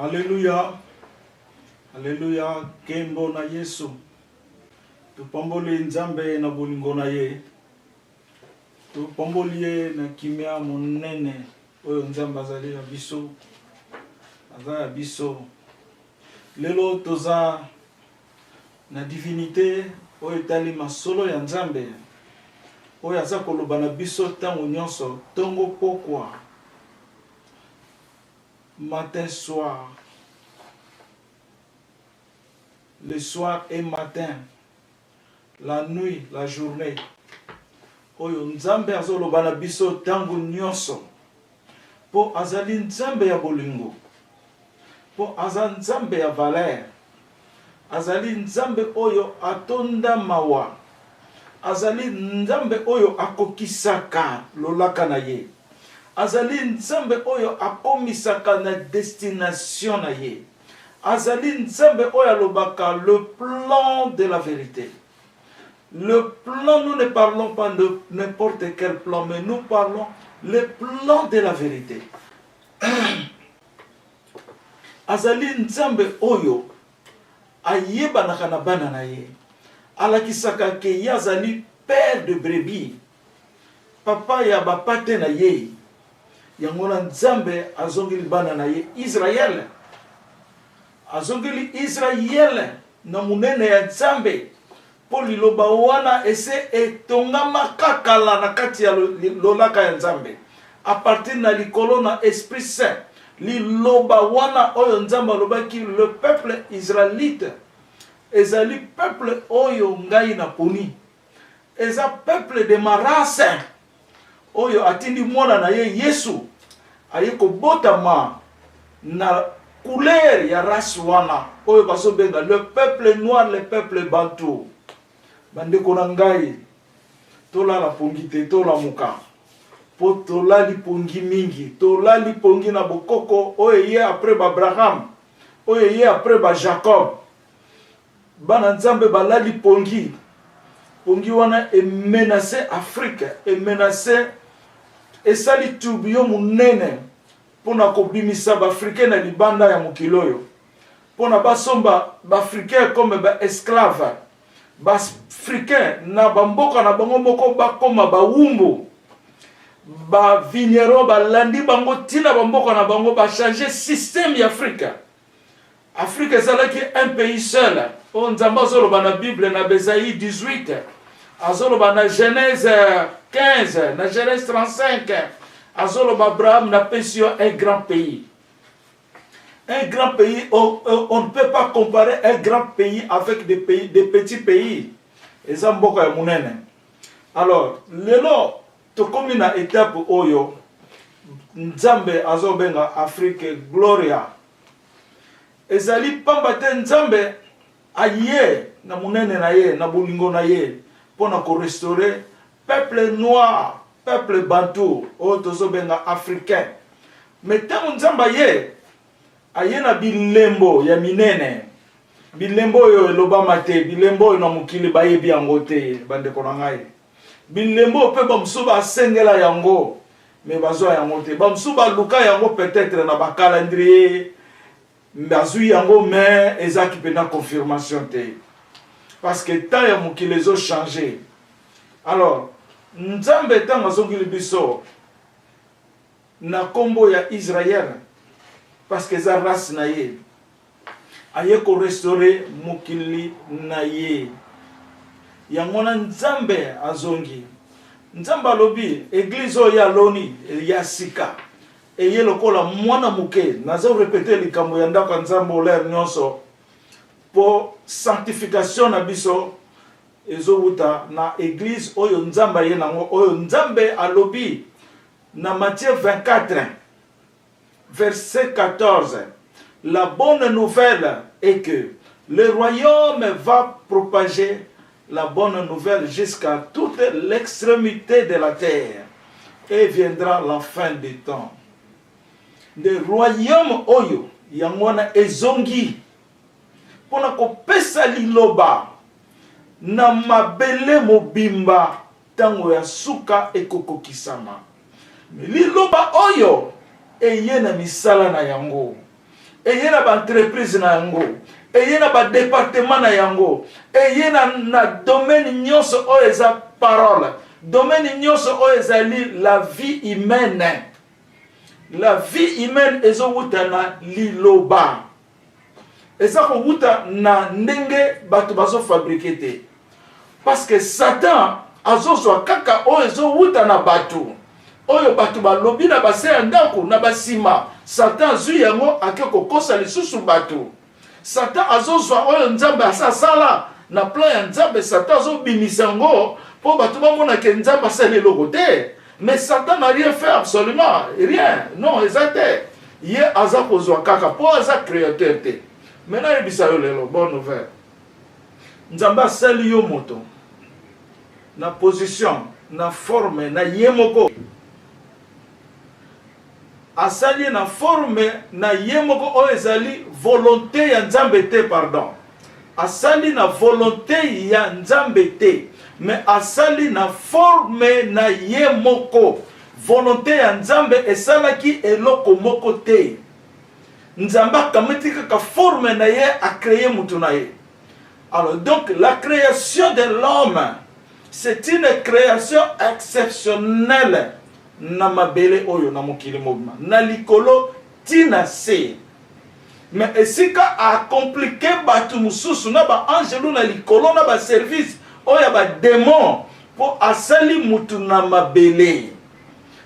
Alléluia. Alléluia. Kembo na Yesu. Tupamboli nzambe na bolingo na ye. Tupamboli ye na kimia monene. Oyo nzambe azali na biso. Azali na biso. Lelo toza na divinité oyo etali masolo ya nzambe. Oyo aza koloba na biso tango nyonso tongo pokwa. Matin, soir. Le soir et matin. La nuit, la journée. Oyo nzambe azoloba na biso tango nyonso. Po azali nzambe ya bolingo. Po azali nzambe ya valeur. Azali nzambe oyo atonda mawa. Azali nzambe oyo akokisaka lolaka na ye. Azali nzambe oyo akomisaka na destination na ye. Azali nzambe oyo alobaka le plan de la vérité. Le plan, nous ne parlons pas de n'importe quel plan, mais nous parlons le plan de la vérité. Azali nzambe oyo ayebanaka na bana na ye. Alakisaka ke ye azali père de brebis. Papa ya bapate na ye. Yango na nzambe azongeli bana na ye Israël. Azongeli Israël na munene ya nzambe. Po liloba wana ese etongama kakala na kati ya lolaka ya nzambe. A partir na likolo na Esprit Saint. Liloba wana oyo nzambe alobaki le peuple israélite. Ezali peuple oyo ngai na poni. Eza peuple de ma race. Oyo atindi mwana na ye Yesu. Aye kobotama na couleur ya race wana. Oyo baso benga le peuple noir, le peuple bantou. Bandeko na ngai. Tola la pongi te, tola muka. Po tola li pongi mingi. Tola li pongi na bokoko. Oyo ye après Abraham. Oyo ye après Jacob. Bana nzambe balali pongi. Pongi wana e menacé Afrique. E menacé esali tourbillon munene. Pona kobimisa ba africain na libanda ya mukiloyo. Pona basomba ba africain comme ba esclave. Ba africain na bamboka na bango moko bakoma ba wumbu. Ba vigneron ba landi bango tina bamboka na bango ba changer système ya Afrique. Afrique ezalaki un pays seul. On nzamba zoloba na Bible na Besaïe 18. Azoloba na Genèse 15, na Genèse 35. Azoloba Abraham na pesio un grand pays. Un grand pays, on ne peut pas comparer un grand pays avec des petits pays. Et ça mboka ya munene. Alors, lelo to komi na étape oyo nzambe azobenga Afrique Gloria. Ezali pamba te nzambe aye na munene na ye, na bolingo na ye, pona ko restaurer peuple noir, peuple bantou, o tozobenga africain. Mais tango nzamba ye aye na bilembo ya minene. Bilembo yo elobama te, bilembo yo na mukili bayebi yango te, bandeko na ngai. Bilembo pe bamsuba asengela yango, mais bazwa yango te. Bamsuba luka yango peut-être na ba calendrier. Mbazui yango mais ezaki pena confirmation te. Parce que tant ya mukili ezo changer. Alors, nzambe tango azongili biso na kombo ya Israël. Parce que za race na ye. Aye ko restaurer mukili na ye. Yango na nzambe azongi. Nzambe alobi église ya loni ya sika. Eye lokola mwana muke. Nazo répéter likambo ya ndako nzambe oler nyonso. Po sanctification na biso ezo wuta na église oyo nzambe ye nango oyo nzambe alobi na Matthieu 24 verset 14. La bonne nouvelle est que le royaume va propager la bonne nouvelle jusqu'à toute l'extrémité de la terre et viendra la fin des temps. Le royaume oyo yangwana ezongi pona kopesa liloba na mabele mobimba tango ya suka ekokokisama. Liloba oyo eye na misala na yango. eye na ba entreprise na yango, eye na ba département na yango, eye na domaine nyonso oyo eza parole, domaine nyonso oyo ezali la vie humaine. La vie humaine ezowuta na liloba, eza kowuta na ndenge bato bazo fabriquer te, parce que Satan azozwa kaka oyo ezowuta na bato, oyo bato balobi na base ya ndako na basima. Satan azwi yango ake kokosa lisusu bato. Satan azozwa oyo Nzambe asasala na plan ya Nzambe, Satan azobimisa yango po bato bamona ke Nzambe asali eloko te. Mais Satan n'a rien fait, absolument rien. Non, exact. Ye aza kozwa kaka po aza créateur te. Maintenant yebisa yo lelo bonne nouvelle. Nzambe asali yo moto na position, na forme, na yemoko. Asali na forme na yemoko o ezali volonté ya Nzambe te, pardon. Asali na volonté ya Nzambe te, mais asali na forme na yemoko. Volonté ya Nzambe esalaki eloko moko te. Nzambe akamati kaka forme na ye a créé mutu na ye. Alors donc la création de l'homme, c'est une création exceptionnelle. Na mabele oyo na mokili mobima na likolo tina se. Mais esika a compliqué batu mususu na ba angelo na likolo na ba service oya ba démon po asali mutu na mabele.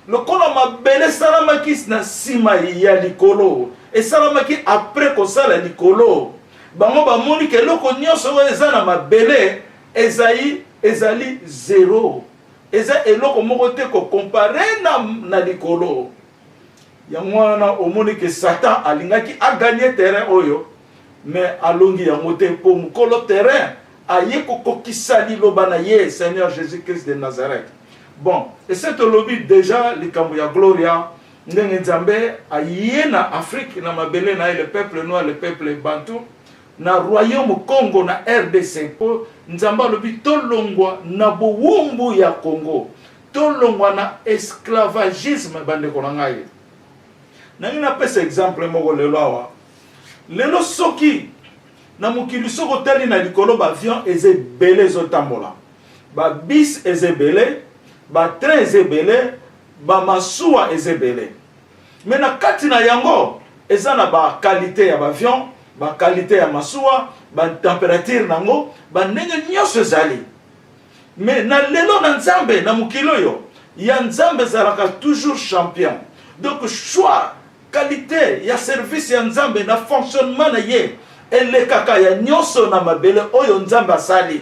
Lokola mabele salamaki na sima ya likolo e salamaki après ko sala likolo, bango ba moni ke loko nyonso oyo eza na mabele ezali zéro. Eza eloko moko te ko comparer na likolo. Yango wana omoni ke Satan alingaki a gagner terrain oyo, mais alongi yango te po mukolo terrain aye ko kokisa liloba na ye Seigneur Jésus-Christ de Nazareth. Bon, et c'est lobby déjà likambo ya Gloria ndenge Nzambe aye na Afrique na mabele na le peuple noir, le peuple bantou na royaume Congo na RDC po Nzambe alobi tolongwa na bowumbu ya Congo, tolongwa na esclavagisme bandeko na ngai. Nangi na pesa exemple moko lelo awa. Lelo soki na mokili soko tali na likolo ba avion ezebele ezotambola, ba bis ezebele, ba train ezebele, ba masuwa ezebele. Mais na kati na yango eza na ba qualité ya ba avion, ba qualité ya masuwa, ba température nango, ba ndenge nyonso ezali. Mais na lelo na Nzambe na mokili oyo ya Nzambe zalaka toujours champion. Donc choix qualité ya service ya Nzambe na fonctionnement na ye ele kaka ya nyonso na mabele oyo Nzambe asali.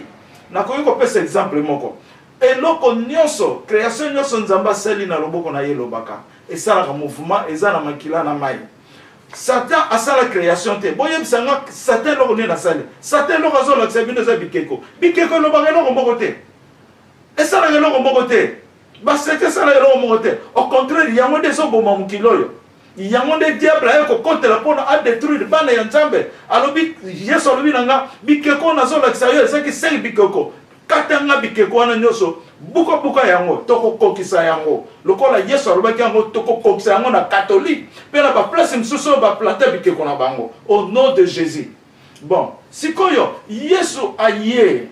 Na koyiko pesa exemple moko. Eloko nyonso, création nyonso Nzambe asali na loboko na ye lobaka. Esalaka mouvement eza na makila na mai. Satan asala création te. Boye bisanga Satan loko ne na sali. Satan loko azola tsabino za bikeko. Bikeko lobaka loko moko te. Esala loko moko te. Ba Satan sala loko moko te. Au contraire, yango deso boma mukilo yo. Yango de diable aye ko contre la pona a détruire bana ya Nzambe. Alobi Yesu alobi nanga bikeko na zola tsayo ezaki sel bikeko. Katanga bikeko wana nyoso buka yango toko kokisa yango. Lokola Yesu alobaki yango toko kokisa yango na catholique. Pe na ba place msuso ba plata bikeko na bango au nom de Jésus. Bon, sikoyo Yesu aye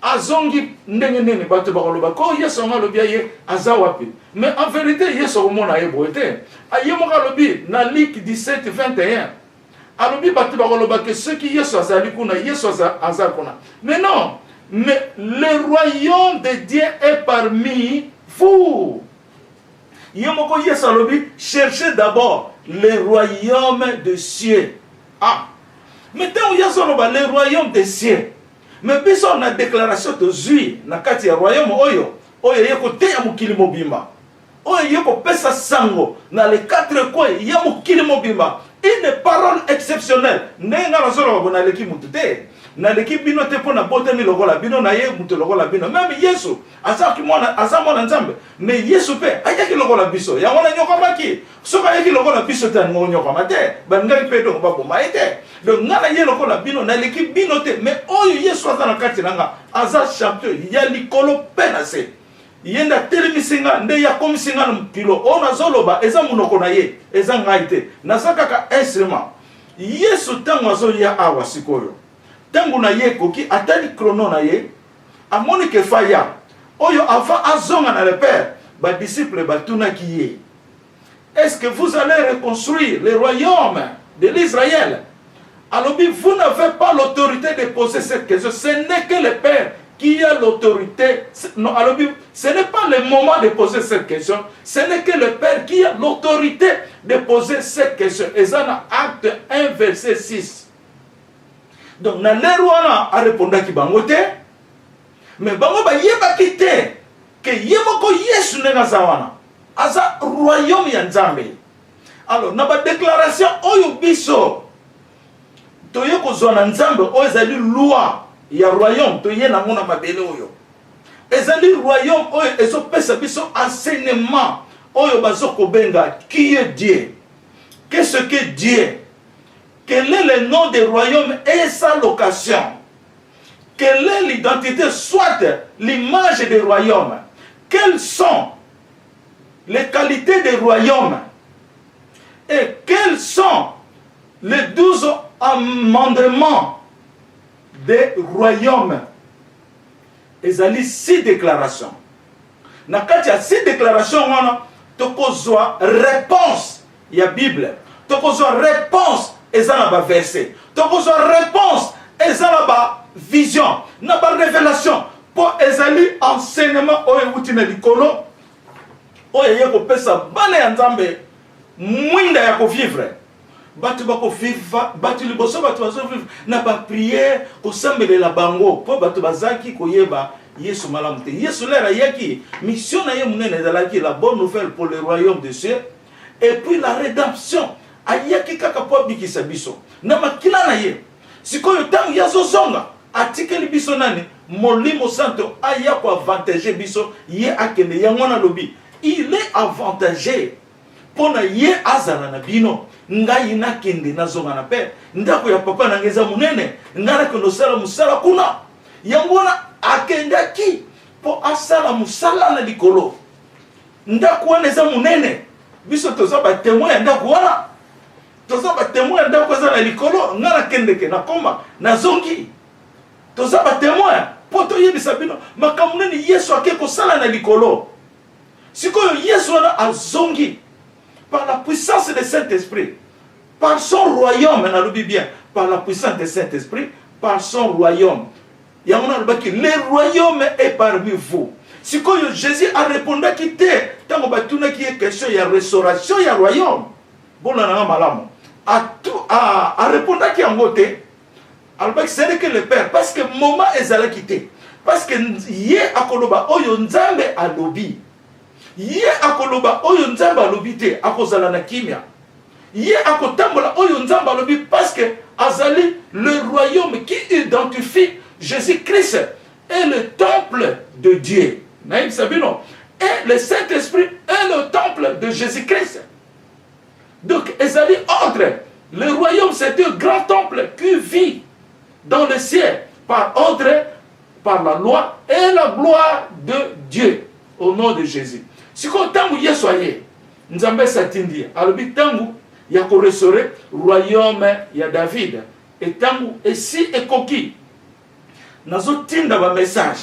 azongi ndenge nini bato bakoloba ko Yesu ngalobi ye azawapi. Mais en vérité Yesu omona ye boete. Aye mo kalobi na Luc 17:21. Alobi bato bakoloba que ceux qui Yesu azali kuna Yesu azakuna. Mais non, mais le royaume de Dieu est parmi vous. Yemoko Yesu alobi cherchez d'abord le royaume des cieux. Ah, maintenant Yesu aloba le royaume des cieux. Mais biso na déclaration de zui na kati ya royaume oyo yeko te ya mukili mobimba. Oyo yeko pesa sango na les quatre coins ya mukili mobimba. Une parole exceptionnelle. Nenga na solo bona leki mutu te. Na leki bino te pona botemi lokola bino na ye mutu lokola bino. Même Yesu azaki mwana azamona Nzambe. Mais Yesu pe ayaki lokola biso. Ya wana nyokamaki. Soka ayaki lokola biso te ngonyokama te. Bangai pe donc babo maite. Donc ngana ye lokola bino na leki bino te. Mais oyo Yesu azana kati nanga aza champion ya likolo penase. yenda telemisinga nde ya komisinga mpilo ona zoloba eza munoko na ye eza ngai te naza kaka instrument Yesu tango azoya awa sikoyo tango na ye koki atali chrono na ye amoni ke faya oyo avant azonga na le père ba disciple batunaki ye est-ce que vous allez reconstruire le royaume de l'Israël? Alors vous n'avez pas l'autorité de poser cette question, ce n'est que le père qui a l'autorité. Non, alors ce n'est pas le moment de poser cette question, ce n'est que le père qui a l'autorité de poser cette question. Et ça dans Acte 1 verset 6. Donc na lerwana a répondu ki bangote mais bango ba yeba kite que yemoko Yesu ne nazawana aza royaume ya Nzambe. Alors na ba déclaration oyo biso toye kozwa na Nzambe oyo ezali loi ya royaume toye na mona mabele oyo ezali royaume oyo ezopesa biso enseignement oyo bazoko benga qui est Dieu, qu'est-ce que Dieu, quel est le nom du royaume et sa location, quelle est l'identité soit l'image du royaume, quelles sont les qualités du royaume et quels sont les 12 amendements des royaumes. Ezali 6 déclarations. Na kati ya 6 déclarations wana tokozwa réponse ya Bible. Tokozwa réponse eza na ba verset. Tokozwa réponse eza na ba vision, na ba révélation. Po ezali enseignement oyo uti na likolo oyo yeko pesa bana ya Nzambe mwinda ya ko vivre. Batu bako vivre, batu liboso batu bazo vivre na ba prière ko sambelela bango po batu bazaki koyeba Yesu malamu te. Yesu lera yaki mission na ye munene ezalaki la bonne nouvelle pour le royaume de Dieu et puis la rédemption ayaki kaka po bikisa biso na makila na ye sikoyo tangu yazo zonga atikeli biso nani molimo santo aya ko avantager biso ye akende yango na lobi il est avantagé pona ye azala na bino ngai nakende nazonga na pe ndako ya papa na ngeza munene ngara kondo sala musala kuna yangona akendaki po asala musala na likolo ndako wana eza munene biso toza ba témoin ndako wana toza ba témoin ndako eza na likolo ngara kendeke na koma nazongi toza ba témoin po toyebisa bino makambo nini Yesu akeko sala na likolo sikoyo Yesu wana azongi par la puissance du Saint-Esprit, par son royaume, on a le bien, par la puissance du Saint-Esprit, par son royaume. Il y a le royaume est parmi vous. Si Jésus a répondu qu'il était, tant qu'on a question, il y a restauration, il y a royaume. Bon, on a malam. A répondu qu'il y a un côté, alors c'est que le Père, parce que le moment est à quitter. Parce que hier à Koloba, Oyo Nzambe a lobby. Ye akoloba oyo nzamba lobité akozala na kimia. Ye akotambola oyo nzamba lobi parce que azali le royaume qui identifie Jésus-Christ est le temple de Dieu. Naïm Sabino. Et le Saint-Esprit est le temple de Jésus-Christ. Donc ezali ordre. Le royaume c'est un grand temple qui vit dans le ciel par ordre, par la loi et la gloire de Dieu au nom de Jésus. Si vous avez soyez, nous avons satindi. Alors, tangu ya ko restaurer royaume ya David. Et tangu et si et koki. Nazo tinda ba message.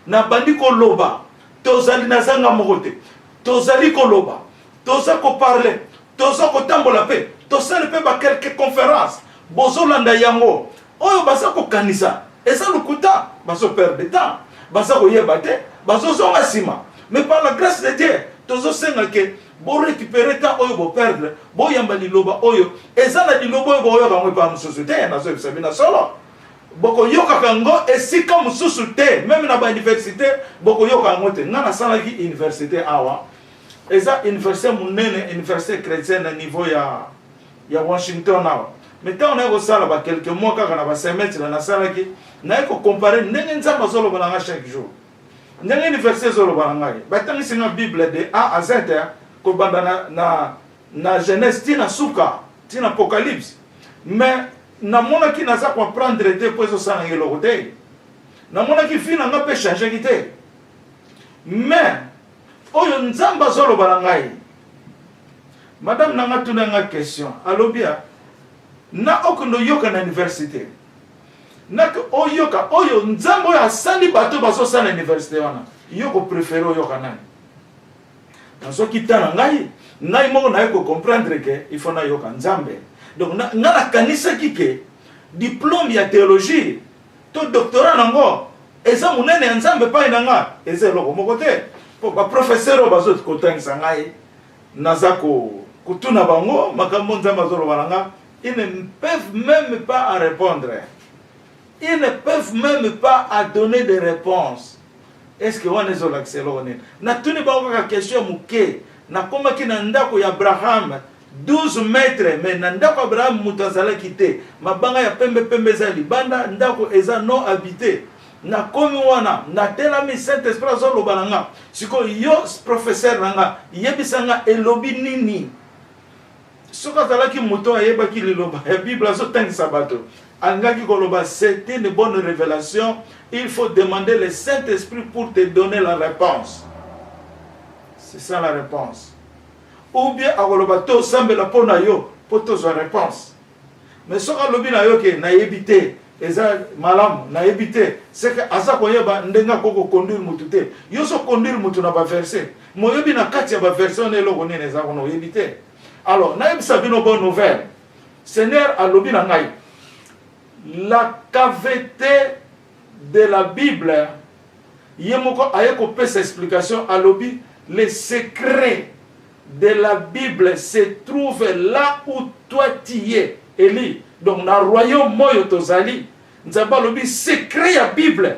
Na bandi ko loba. Tozali nazanga mokote. Tozali ko loba. Toza ko parler. Toza ko tambola pe. Tozali pe ba quelques conférences. Bozo landa yango. Oyo basa ko kanisa. Et ça lukuta. Baso perdre de temps. Basa ko yebate. Baso zonga sima. Mais par la grâce de Dieu, tous os que bon récupérer tant oyo bo perdre, bo yamba liloba oyo, ezala liloba oyo oyo kango pa musosute na so sabina solo. Boko yoka kango esika musosute, même na ba université, boko yoka ngote ngana sala ki université awa. Eza université munene, université chrétienne na niveau ya Washington awa. Mais tant on a sala ba quelques mois kaka na ba semestre na sala ki na ko comparer ndenge nzamba solo balanga chaque jour. Ndenge université zolo barangai batangisi na Bible de A à Z ko banda na Genèse tina suka tina Apocalypse mais na mona ki naza ko prendre te pozo sana ngelo kote na mona ki fina nga pe changer kite mais oyo nzamba zolo balangai madame nanga tuna nga question alobia na okundo yoka na université nak oyoka oyo nzambo ya sali bato baso sana université wana yoko préféré oyoka nani naso kitana ngai moko na ko comprendre que il faut na yoka nzambe donc na kanisa kike diplôme ya théologie to doctorat nango eza munene ya nzambe pa inanga eza loko moko te po ba professeur bazo kotangisa ngai nazako kutuna bango makambo nzambe azolo balanga ils ne peuvent même pas en répondre. Ils ne peuvent même pas à donner des réponses. Est-ce que on est sur l'accès là? Na tuni ba ko question muke na koma kina ndako ya Abraham 12 mètres mais na ndako Abraham mutazala kite mabanga ya pembe za libanda ndako eza non habité na komi wana na telami Saint-Esprit zo lobalanga siko yo professeur nanga yebisanga elobi nini soka zalaki moto ayebaki liloba ya Bible zo tangisa bato angaki koloba c'est une bonne révélation, il faut demander le Saint-Esprit pour te donner la réponse. C'est ça la réponse. Ou bien akoloba to sambela pona yo poto zo réponse. Mais soka lobi na yo ke na yebite eza malam na yebite c'est que asa koyeba ndenga koko conduire mutu te yo so conduire mutu na ba verset moyebi na kati ya ba verset ne loko nene za kono yebite. Alors na yebisa bino bonne nouvelle. Seigneur alobi na ngai la caveté de la Bible yemoko ayeko pesa explication alobi les secrets de la Bible se trouvent là où toi tu es Eli. Donc na royaume moyo tozali nzamba lobi secret ya Bible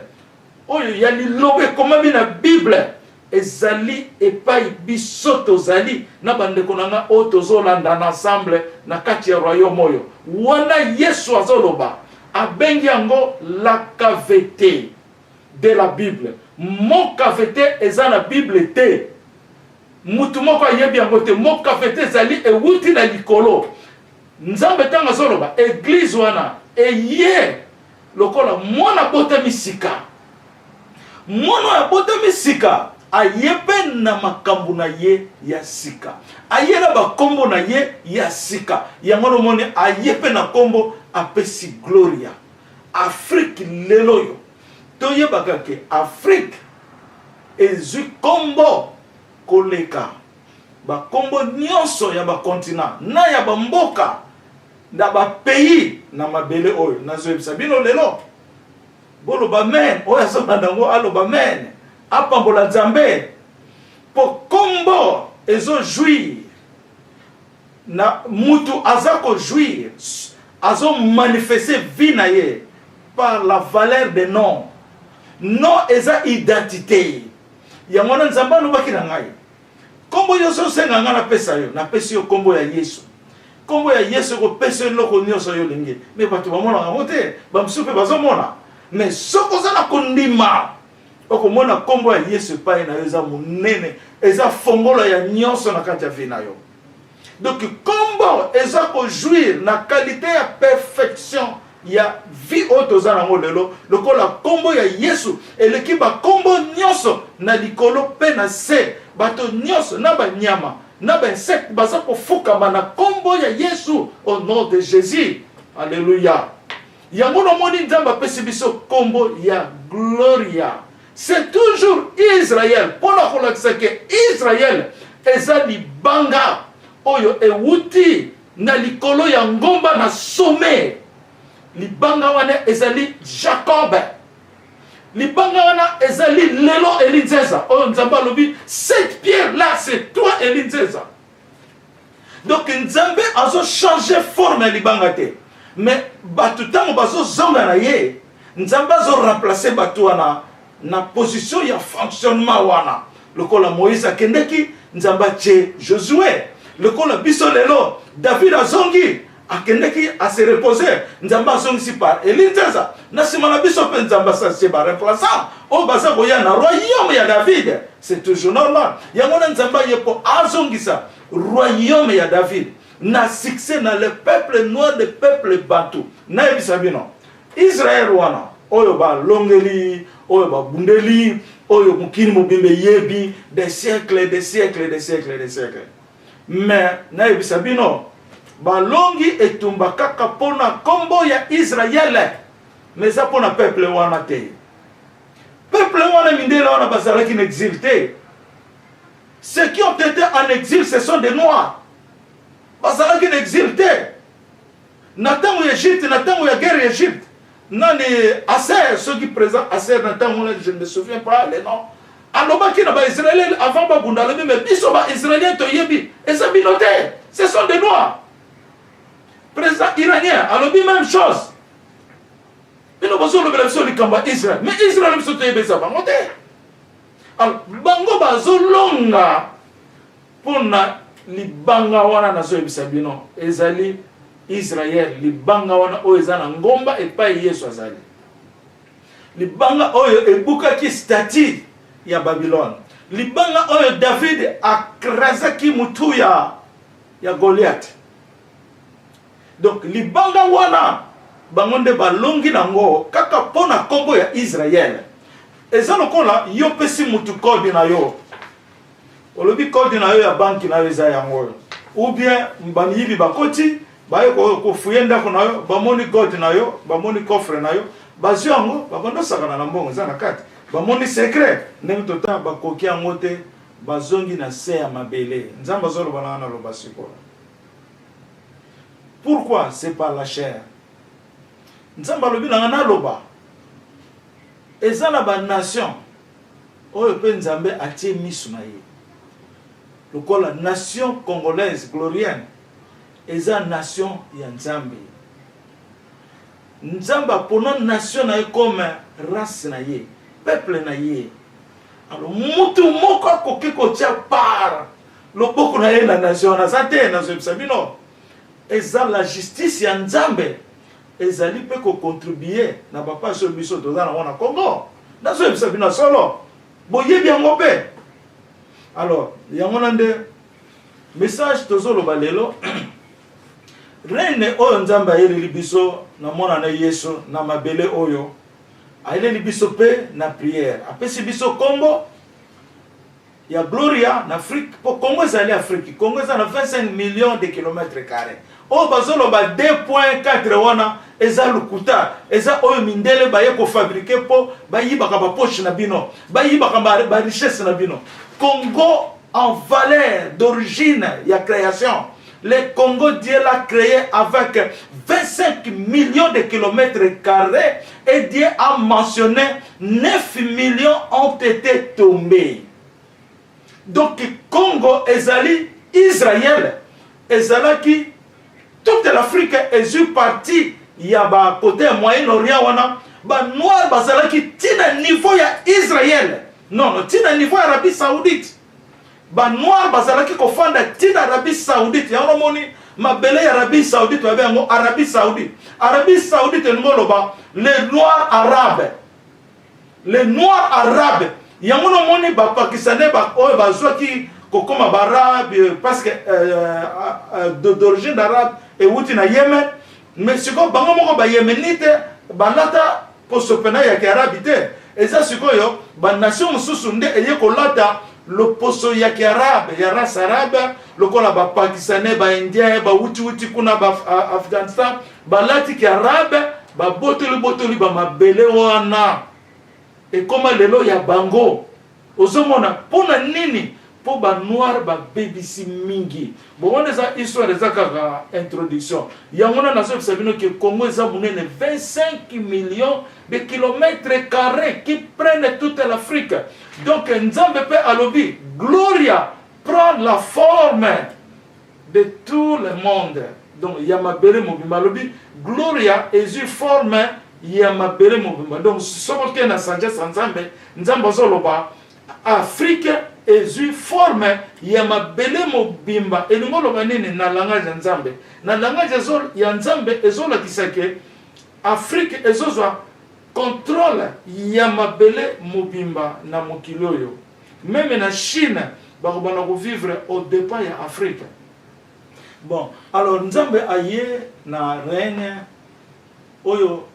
oyo ya lilobe koma bi na Bible ezali epai biso tozali na bandeko nanga o tozolanda ensemble na kati ya royaume moyo wana Yesu azoloba abengi yango la caveté de la Bible. Mon caveté eza na Bible te mutu moko ayebi yango te mon caveté ezali ewuti na likolo nzambe tanga zoloba église wana eye lokola mwana botami sika mwana ya botami sika ayebe na makambo na ye ya sika aye na bakombo na ye ya sika yango no moni ayebe na kombo apesi gloria Afrique leloyo toyebaka ke Afrique ezwi kombo koleka bakombo nyonso ya bakontinent na ya bamboka na bapays na mabele oyo nazoyebisa bino lelo boloba men oyo azolanda ngo aloba men apambola nzambe po kombo ezojouir na mutu azako jouir azo manifester vie na ye par la valeur de nom non eza identité yango na nzamba lobaki na ngai kombo yoso senga nga na pesa yo na pesi yo kombo ya Yesu kombo ya Yesu ko pesa loko nyonso yo lingi mais bato bamona ngo te bamsupe bazomona mais soko za na kondima okomona kombo ya Yesu pa na yo eza munene eza fongola ya nyonso na kati ya vie na yo. Donc kombo eza ko jouir na qualité ya perfection ya vie otozana ngolelo lokola kombo ya Yesu eleki ba kombo nyonso na likolo pe na se bato nyonso na ba nyama na ba insecte baza ko fukama na kombo ya Yesu au nom de Jésus. Alléluia. Yango no moni nzamba pesi biso kombo ya Gloria. C'est toujours Israël. Pour la kolakisa ke Israël eza libanga oyo ewuti na likolo ya ngomba na sommet. Libanga wana ezali Jacob. Libanga wana ezali lelo Elinzeza. Oyo nzamba lobi cette pierre là c'est toi Elinzeza. Donc nzambe azo changer forme ya libanga te. Mais batu tango bazo zonga na ye nzambe azo remplacer batu wana na position ya fonctionnement wana. Lokola Moïse akendeki nzamba che Josué. Lokola biso lelo David azongi akendeki a se reposer nzamba azongi par Elinzeza na simana biso pe nzamba sa se ba remplaçant o baza koya na royaume ya David. C'est toujours normal yango na nzamba yepo azongi sa royaume ya David na succès na le peuple noir, le peuple bantu na ebisa bino Israël wana oyo ba longeli oyo ba bundeli oyo mukini mobimba yebi des siècles et des siècles et des siècles et des siècles. Mais na yebisa bino balongi etumba kaka pona kombo ya Israël, mais ça pona peuple wana te. Peuple wana mindele wana bazalaki en exil te. Ceux qui ont été en exil, ce sont des noirs. Bazalaki en exil te. Natango Égypte, natango ya guerre Égypte. Nani Asser, ceux qui présentent Asser, natango je ne me souviens pas les noms. Alobaki na ba Israël avant ba bunda le mais biso ba Israélien to yebi. Et ça binote, ce sont des noirs. Président iranien, alobi même chose. Bino bazo le bela so likamba Israël. Mais Israël biso to yebi ça ba ngote. Alors bango bazo longa pona libanga wana na so yebisa bino ezali Israël libanga wana oyo eza na ngomba epai Yesu azali. Libanga oyo ebukaki statut ya Babylone. Libanga oyo David akrasaki mutu ya Goliath. Donc libanga wana bangonde balongi nango kaka pona kombo ya Israël. Eza lokola yo pesi mutu code na yo. Olobi code na yo ya banki na yo eza yango. Ou bien mbamiyibi bakoti baye ko fuyenda ko na yo bamoni code na yo, bamoni coffre na yo, bazio yango babondo sakana na mbongo eza na kati. Bamoni secret ndenge tota bakoki yango te bazongi na se ya mabele. Nzamba zolo bana na loba sikola. Pourquoi c'est par la chair? Nzamba lobi na loba. Eza na ba nation oyo pe Nzambe atie misu na ye. Lokola nation congolaise glorienne eza nation ya Nzambe. Nzamba pona nation na ye comme race na ye, peuple na ye. Alors mutu moko akoki kotia par loboko na ye na nation na zate na zebisabino. Eza la justice ya Nzambe. Ezali pe ko contribuer na papa so biso toza na wana Congo. Na zebisabino solo. Boyebi yango pe. Alors, yango nande message tozolo balelo. Reine oyo Nzambe ayeli biso na mona na Yesu na mabele oyo ayeli biso pe na prière apesi biso kombo ya Gloria na Afrique po Congo ezali Afrique. Congo eza na 25 millions de kilomètres carrés. O bazolo ba 2.4 wana eza lukuta eza oyo mindele baye ko fabriquer po bayibaka ba poche na bino bayibaka ba richesse na bino. Congo en valeur d'origine ya création. Le Congo, Dieu l'a créé avec 25 millions de kilomètres carrés et Dieu a mentionné 9 millions ont été tombés. Donc, Congo, Ezali, Israël, Ezalaki, toute l'Afrique est une partie, il y a un côté Moyen-Orient, il noir, Bazalaki, tina niveau ya Israël. Non, tina niveau Arabie Saoudite. Ba noir bazalaki kofanda tina Arabie Saoudite yango moni mabele ya Arabie Saoudite babe yango Arabie Saoudite. Arabie Saoudite ngoloba les noirs arabes. Les noirs arabes yango no moni ba pakistanais ba oyo bazwaki kokoma barabe parce que d'origine d'arabe et wuti na Yemen mais siko bango moko ba yéménite balata posopena ya karabite eza sikoyo ba nation mususu nde eye kolata le poso ya arabe ya race arabe lokola ba pakistanais ba indien ba wuti kuna ba Afghanistan balati ki arabe ba botoli ba mabele wana et comme lelo ya bango ozomona pona nini po ba noir ba BBC mingi bon on eza histoire eza kaka introduction yangona na so sabino ke Congo eza munene 25 millions de kilomètres carrés qui prennent toute l'Afrique. Donc Nzambe pe alobi Gloria prend la forme de tout le monde. Donc yamabele mobimba alobi Gloria est une forme yamabele mobimba. Donc soko ke na sanja Nzambe Nzambe zoloba Afrique est une forme yamabele mobimba. Et nous loba nini na langage Nzambe. Na langage ya Nzambe ezola kisake Afrique ezozwa contrôle yamabele mobimba na mokiloyo. Même na Chine, bakobana ko vivre au départ ya Afrique. Bon, alors Nzambe aye na règne oyo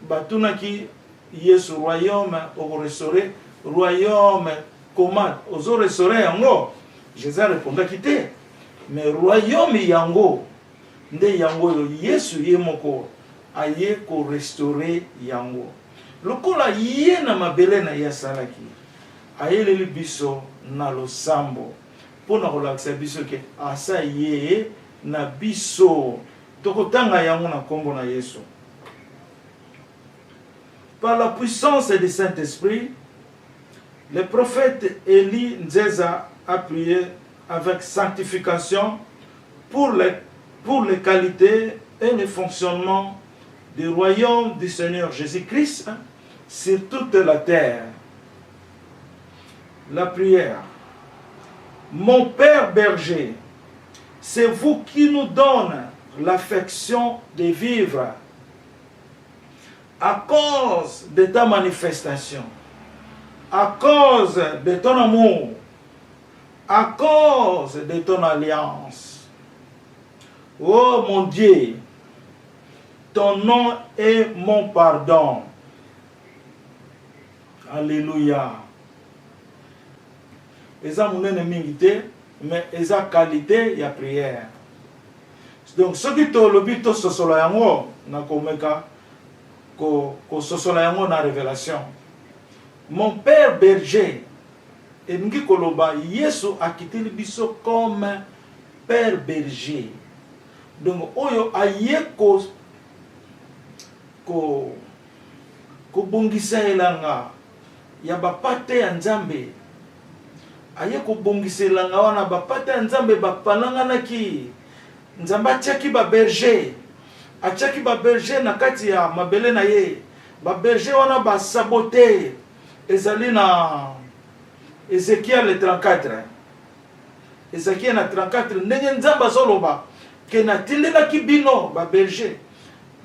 batuna ki Yesu royaume au restaurer royaume comment ozo restaurer yango? Jésus répondaki te. Mais royaume yango nde yango yo Yesu ye moko aye ko restaurer yango. Lokola ye na mabele na ye asalaki ayeleli biso na losambo mpona kolakisa biso ke asa ye na biso tokotanga yango na kombo na Yesu. Par la puissance du Saint-Esprit, le prophète Élie Nzeza a prié avec sanctification pour les qualités et le fonctionnement du royaume du Seigneur Jésus-Christ sur toute la terre. La prière. Mon Père berger, c'est vous qui nous donnez l'affection de vivre à cause de ta manifestation, à cause de ton amour, à cause de ton alliance. Oh mon Dieu, ton nom est mon pardon. Alléluia. Eza munene mingi te, mais eza qualité ya prière. Donc ce qui to lobi to sosola yango na komeka ko sosola yango na révélation. Mon Père berger, et ngi koloba Yesu akiteli biso comme Père berger. Donc oyo aye ko bongisa elanga ya bapate ya Nzambe. Aye ko bongisa elanga wana bapate ya Nzambe bapananganaki. Nzambe atiaki ba berger. Atiaki ba berger na kati ya mabele na ye. Ba berger wana ba sabote. Ezali na Ézéchiel 34. Ézéchiel na 34 ndenge Nzambe azoloba ke natindelaki bino ba berger.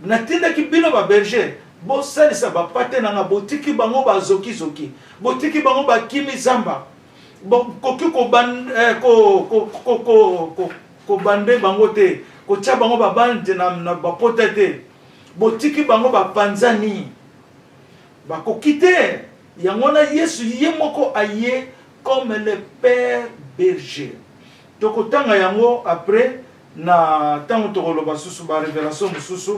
Natindaki bino ba berger. Bo salisa ba pate na botiki bango ba zoki zoki. Botiki bango ba kimi zamba. Bo koki ko bande bango te. Ko tia bango ba bande na ba potete. Botiki bango ba panzani. Ba kokite. Yangona Yesu ye moko aye comme le Père berger. Tokotanga yango après na tango tokoloba susu ba révélation mususu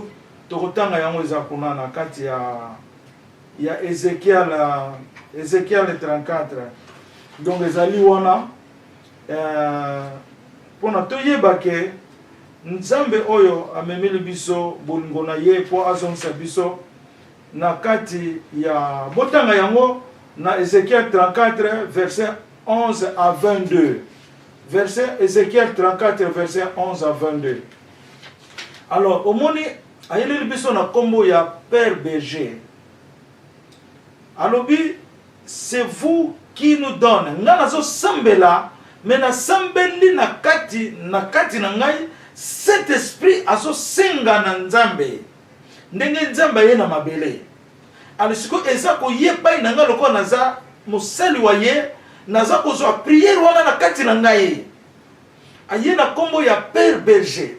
tokotanga yango eza kuna na kati ya Ézéchiel 34. Donc ezali wana pona toyeba ke Nzambe oyo amemeli biso bolingo na ye po azongisa biso na kati ya botanga yango na Ézéchiel 34 verset 11 à 22. Verset Ézéchiel 34 verset 11 à 22. Alors omoni ayeli biso na kombo ya Père berger. Alobi c'est vous qui nous donne. Nga nazo sambela mais na sambeli na kati na ngai cet esprit azo senga na Nzambe. Ndenge Nzambe ye na mabele. Alisiko eza ko yepai na nga loko naza mosali wa ye naza ko zo prière wana na kati na ngai. Aye na kombo ya Père berger.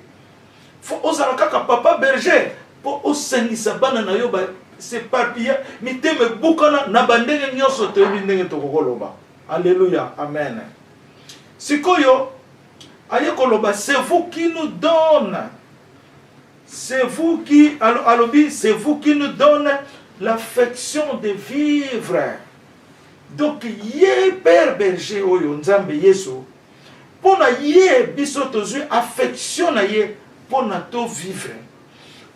Fo ozala kaka papa berger po osengisa bana na yo ba c'est papilla miteme bukana na bandenge nyoso to ndenge to kokoloba. Alléluia. Amen. Sikoyo aye koloba c'est vous qui nous donne. C'est vous qui alobi c'est vous qui nous donne l'affection de vivre. Donc ye Père berger oyo Nzambe Yesu pona ye biso tozui affection na ye pona to vivre.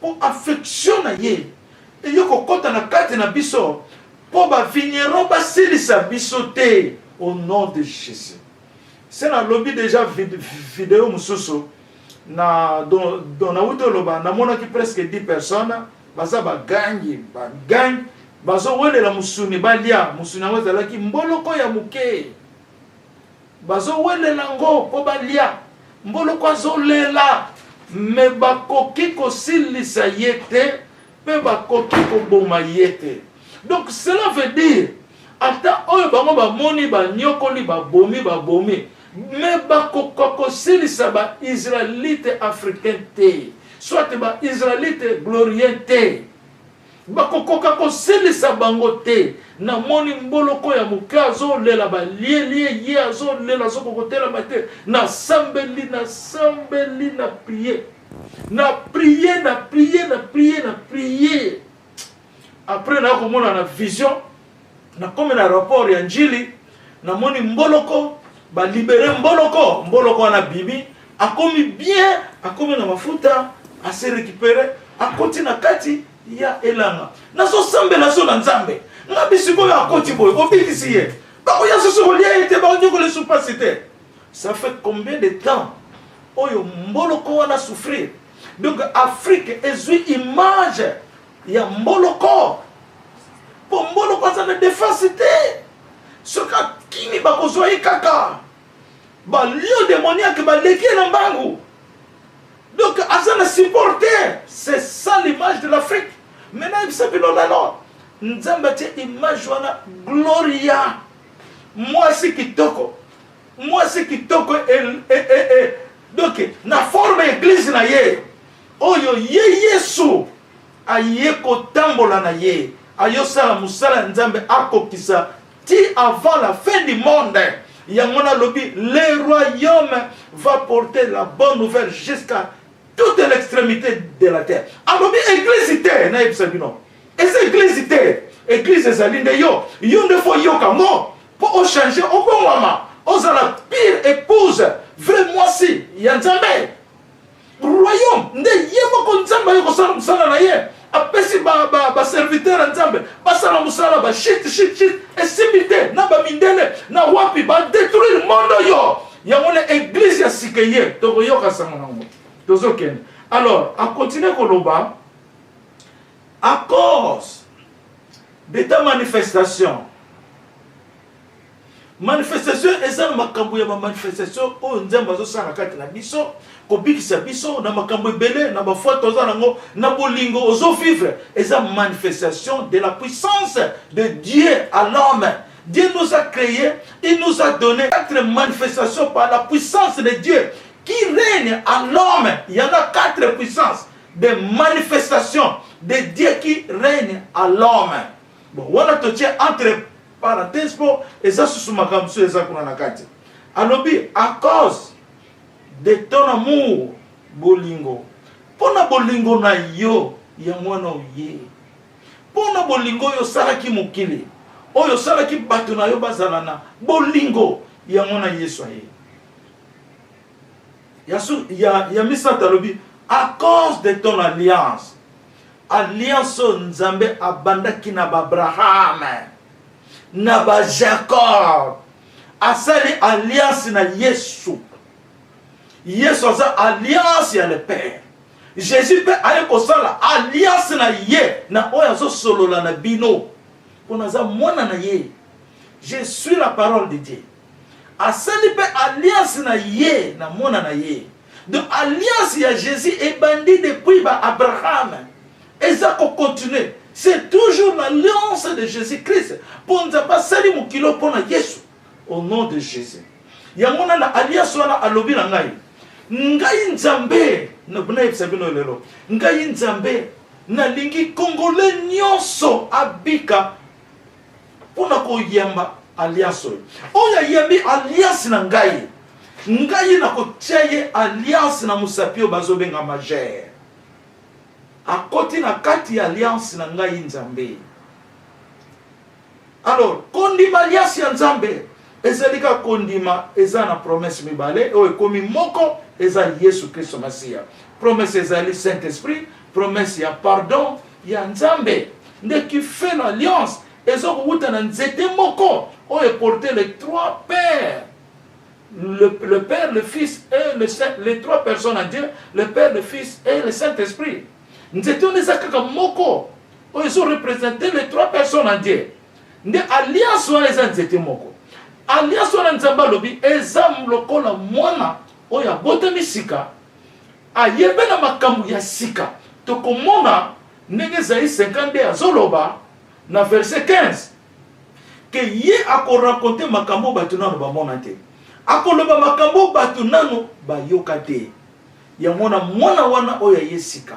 Po affection na ye et yoko kota na kati na biso po ba vigneron ba silisa biso te au nom de Jésus. C'est na lobby déjà vidéo mususu na dans na wuto loba na mona ki presque 10 personnes baza ba gagne bazo wele la musuni balia musuni ngo zalaki mboloko ya muke bazo wele lango po balia mboloko azolela me bakoki kosilisa yete pe bakoki koboma yete. Donc cela veut dire ata oyo bango ba moni ba nyokoli ba bomi mais bakoko silisa ba israélite africain te soit ba israélite glorien te. bakokoka koselisa bango te. Na moni mboloko ya moke azolela balie ye azolela azokokotela mate na sambeli na prier. Na prier. Après na komona na vision na comme na rapport ya njili na moni mboloko ba libérer mboloko na bibi akomi bien akomi na mafuta ase récupérer akoti na kati ya elanga nazo sambela so na nzambe na bisiko ya akoti boy obikisi ye bako ya soso lia ete ba nyoko le supacité. Ça fait combien de temps oyo mboloko wana souffrir? Donc Afrique ezui image ya mboloko po mboloko za na défacité soka kimi bakozwa ikaka ba lieu démoniaque ba leki na mbangu. Donc azana supporter, c'est ça l'image de l'Afrique. Maintenant il s'appelle là nzamba te image wana gloria moi c'est kitoko donc na forme église na ye oyo ye Yesu aye kotambola na ye ayo sala musala nzambe akokisa ti avant la fin du monde. Yamona lobi le royaume va porter la bonne nouvelle jusqu'à toute l'extrémité de la terre. Alobi église te na ebisabino esa église te église ezalinde yo ne faut yoka mo pour changer au bon moment aux la pire épouse vrai moi si ya nzambe royaume nde yebo ko nzambe ko sala musala na ye apesi ba serviteur nzambe basala musala ba shit esimite na ba mindele na wapi ba détruire le monde yo ya ngone église ya sikeye to yoka sanga na mo tozo ken. Alors à continuer koloba à cause de ta manifestation eza makambo ya manifestation o nzambe azosala kati na biso kobikisa biso na makambo ebele na bafwa toza nango na bolingo ozo vivre eza manifestation de la puissance de Dieu à l'homme. Dieu nous a créé, il nous a donné 4 manifestations par la puissance de Dieu qui règne à l'homme. Il y en a 4 puissances de manifestations de Dieu qui règne à l'homme. Bon, voilà tout tient entre parenthèses pour et ça sous makambo et ça kuna nakati. Alobi à cause de ton amour bolingo. Pona bolingo na yo ya mwana oye. Pona bolingo yo salaki mokili. Oyo salaki bato na yo bazalana bolingo ya mwana Yesu aye. Ya misata lobi à cause de ton alliance. Alliance nzambe abandaki na Abraham na ba Jacob asali alliance na Yesu. Yesu aza alliance ya le Père. Jésus peut aller kosala alliance na ye na oyo zo solola na bino. Pona za mwana na ye. Je suis la parole de Dieu. Asali peut alliance na ye na mwana na ye. Donc alliance ya Jésus est bandit depuis Abraham. Et ça continue. C'est toujours l'alliance de Jésus-Christ. Pour ne pas salir mon kilo pour Jésus. Au nom de Jésus. Yamona na alliance wana alobi na ngai. Ngai nzambe. Na buna yebisabino lelo. Ngai nzambe. Na lingi Congolais nyonso abika. Pona ko yamba alliance. Oya yambi alliance na ngai. Ngai na ko tiaye alliance na musapio bazobenga majere. A côté na kati alliance na ngai nzambe. Alors, kondima alliance ya nzambe ezalika kondima eza na promesse mibale o ekomi moko eza Yesu Kristo Masia. Promesse ezali Saint-Esprit, promesse ya pardon ya nzambe nde qui fait l'alliance ezoko wuta na nzete moko o e porter les 3 pères. Le Père, le Fils et le Saint, les 3 personnes à Dieu, le Père, le Fils et le Saint-Esprit. Nous étions les akaka moko. Ils ont représenté les 3 personnes en Dieu. Nde alliance wana eza nzete moko. Alliance wana nzamba lobi eza lokola mwana oya botami sika. Ayebe na makambo ya sika. Tokomona ndenge ezali 50 azoloba na verset 15. Que ye ako raconter makambo bato nano bamona te. Akoloba makambo bato nano bayoka te. Ya mwana wana oya yesika.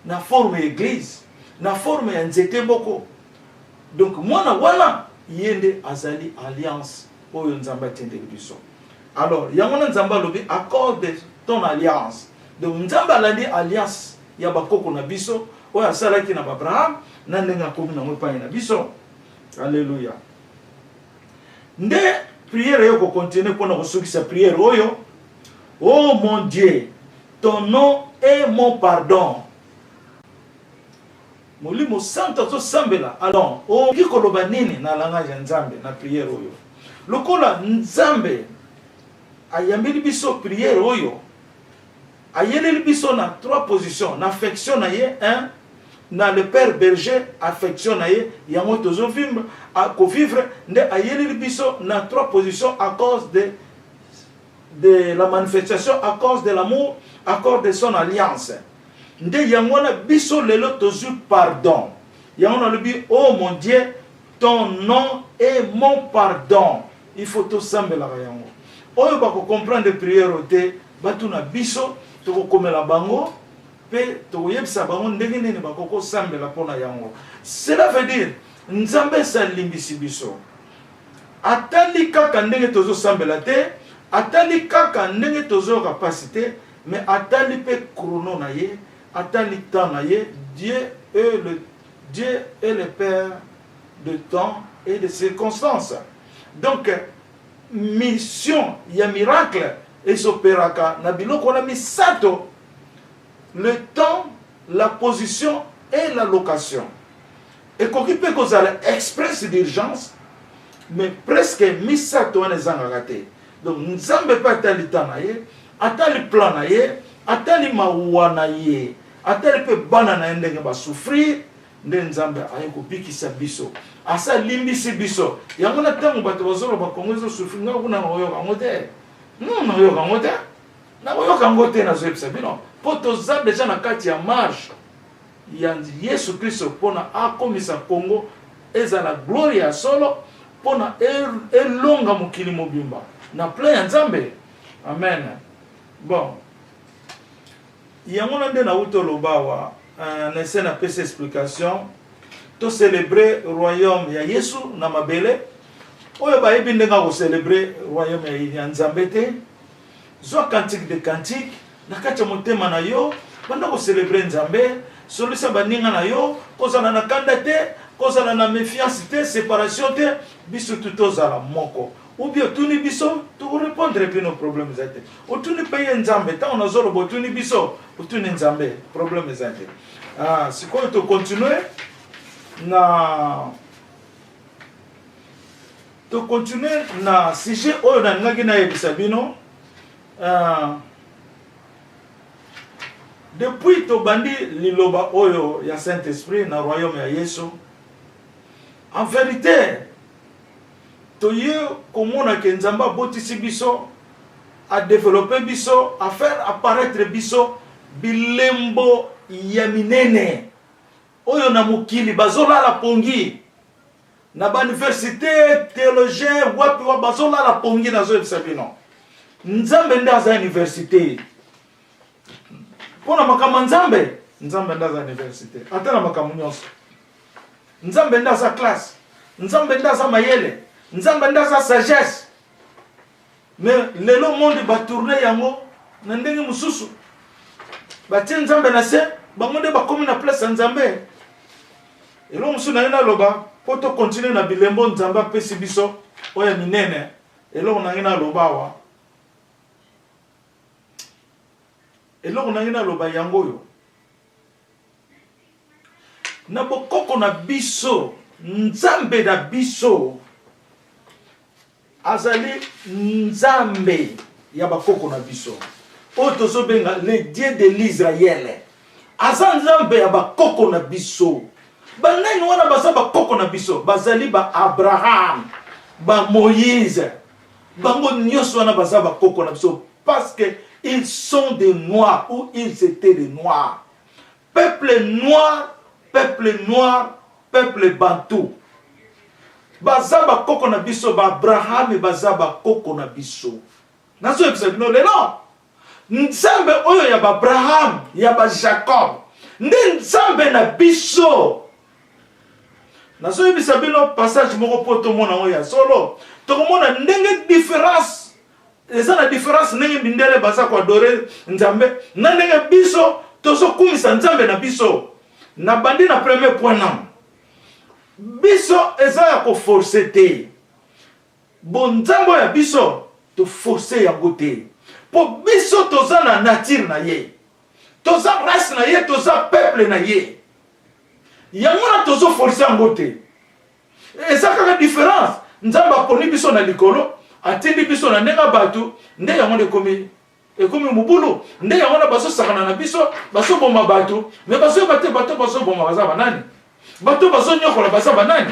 Na forme église na forme ya nzete boko. Donc mwana wana yende azali alliance oyo nzamba tende biso. Alors yamona nzamba lobi accorde ton alliance. Donc nzamba landi alliance ya bakoko na biso oyo asalaki na Abraham na ndenga komi na mwepa na biso. Alléluia. Nde prière yo ko continuer pour na sa prière oyo. Oh mon Dieu, ton nom est mon pardon. Molimo santo to sambela. Alors, o kikoloba nini na langage ya Nzambe na prière oyo. Lokola Nzambe ayambeli biso prière oyo. Ayeleli biso na trois positions, na affection na ye, hein, na le père berger affection na ye, yango tozo vivre a ko vivre nde ayeleli biso na trois positions à cause de la manifestation, à cause de l'amour, à cause de son alliance. Nde yangona biso lelo tozu pardon. Yangona lubi oh mon Dieu, ton nom est mon pardon. Il faut tout sambela yango. Oyo bako comprendre prière ote batuna biso to komela bango pe to yebisa bango ndenge nini bako ko sambela pona yango. Cela veut dire Nzambe salimbisi biso. Atali kaka ndenge tozo sambela te, atali kaka ndenge tozo capacité, mais atali pe chrono na ye. Atali temps na ye, Dieu est le Père de temps et de circonstances. Donc, mission, il y a miracle, et s'opéraka, na biloko na misato, le temps, la position et la location. Et qu'on peut causer express d'urgence, mais presque misato en ezangagate. Donc, nous n'avons pas atali temps na ye, atali plan na ye, atali mawa na ye, atali pe bana na ndenge ba souffrir nde Nzambe ayeko bikisa biso asa limbisi biso yango na tango bato bazolo ba kongozo souffrir nga kuna oyo kangote non oyo kangote na oyo kangote na zoepsa bino poto za déjà na kati ya marche ya Yesu Kristo pona akomisa Kongo ezala gloria solo pona elonga mokili mobimba na plein ya Nzambe. Amen. Bon, yango nde na uto lobawa na ese na pesa explication to célébrer royaume ya Yesu na mabele oyo ba yebi ndenga ko célébrer royaume ya Nzambe te zo cantique de cantique na kati motema na yo banda ko célébrer Nzambe solisa baninga na yo kozala na kanda te kozala na méfiance te séparation te biso tutozala moko. Ou bien tuni biso tu répondre puis nos problèmes zate. O tuni paye Nzambe ta on azoro bo tuni biso o tuni Nzambe problème zate. Ah si quoi to continuer na sujet oyo na ngaki na yebisa bino depuis to bandi liloba oyo ya Saint-Esprit na royaume ya Yesu en vérité toye komona ke Nzamba botisi biso a développer biso a faire apparaître biso bilembo ya minene oyo na mokili bazola la pongi na ba université théologien wapi wa bazola la pongi na zo ebisabino Nzambe ndaza université pona makama Nzambe ndaza université atana makama nyonso Nzambe ndaza classe Nzambe ndaza mayele Nzambe ndaza sagesse. Mais lelo monde ba tourner yango na ndenge mususu. Ba tie Nzambe na se, ba monde ba komi na place Nzambe. Elo musu na ina loba, poto continuer na bilembo Nzamba pesi biso oya minene. Elo na ina loba wa. Elo na ina loba yango yo. Na bokoko na biso, Nzambe da biso. Azali Nzambe ya bakoko na biso. Otozo benga le Dieu de l'Israël. Aza Nzambe ya bakoko na biso. Banani wana baza bakoko na biso. Bazali ba Abraham, ba Moïse. Bango nyonso wana baza bakoko na biso parce que ils sont des noirs ou ils étaient des noirs. Peuple noir, peuple bantou. Bazaba koko na biso ba Abraham bazaba koko na biso. Nazo ebisa bino lelo. Nzambe oyo ya ba Abraham, ya ba Jacob. nde nzambe na biso. Nazoyebisa bino passage moko po tomona ngo ya solo. Tokomona ndenge différence. Eza na différence ndenge bindele baza ko adorer nzambe. Na ndenge biso tozokumisa nzambe na biso. Na bandi na premier point na. Biso eza ya ko forcer te. Bon nzambo ya biso to forcer yango te. Po biso toza na nature na ye. Toza race na ye, toza peuple na ye. Yango na tozo forcer yango te. Eza kaka différence. Nzamba aponi biso na likolo, atindi biso na ndenga batu, nde yango ekomi mubulu, nde yango na baso sakana na biso, baso boma batu, mais baso bate bato baso boma baza banani. Bato baso nyokola baza banani.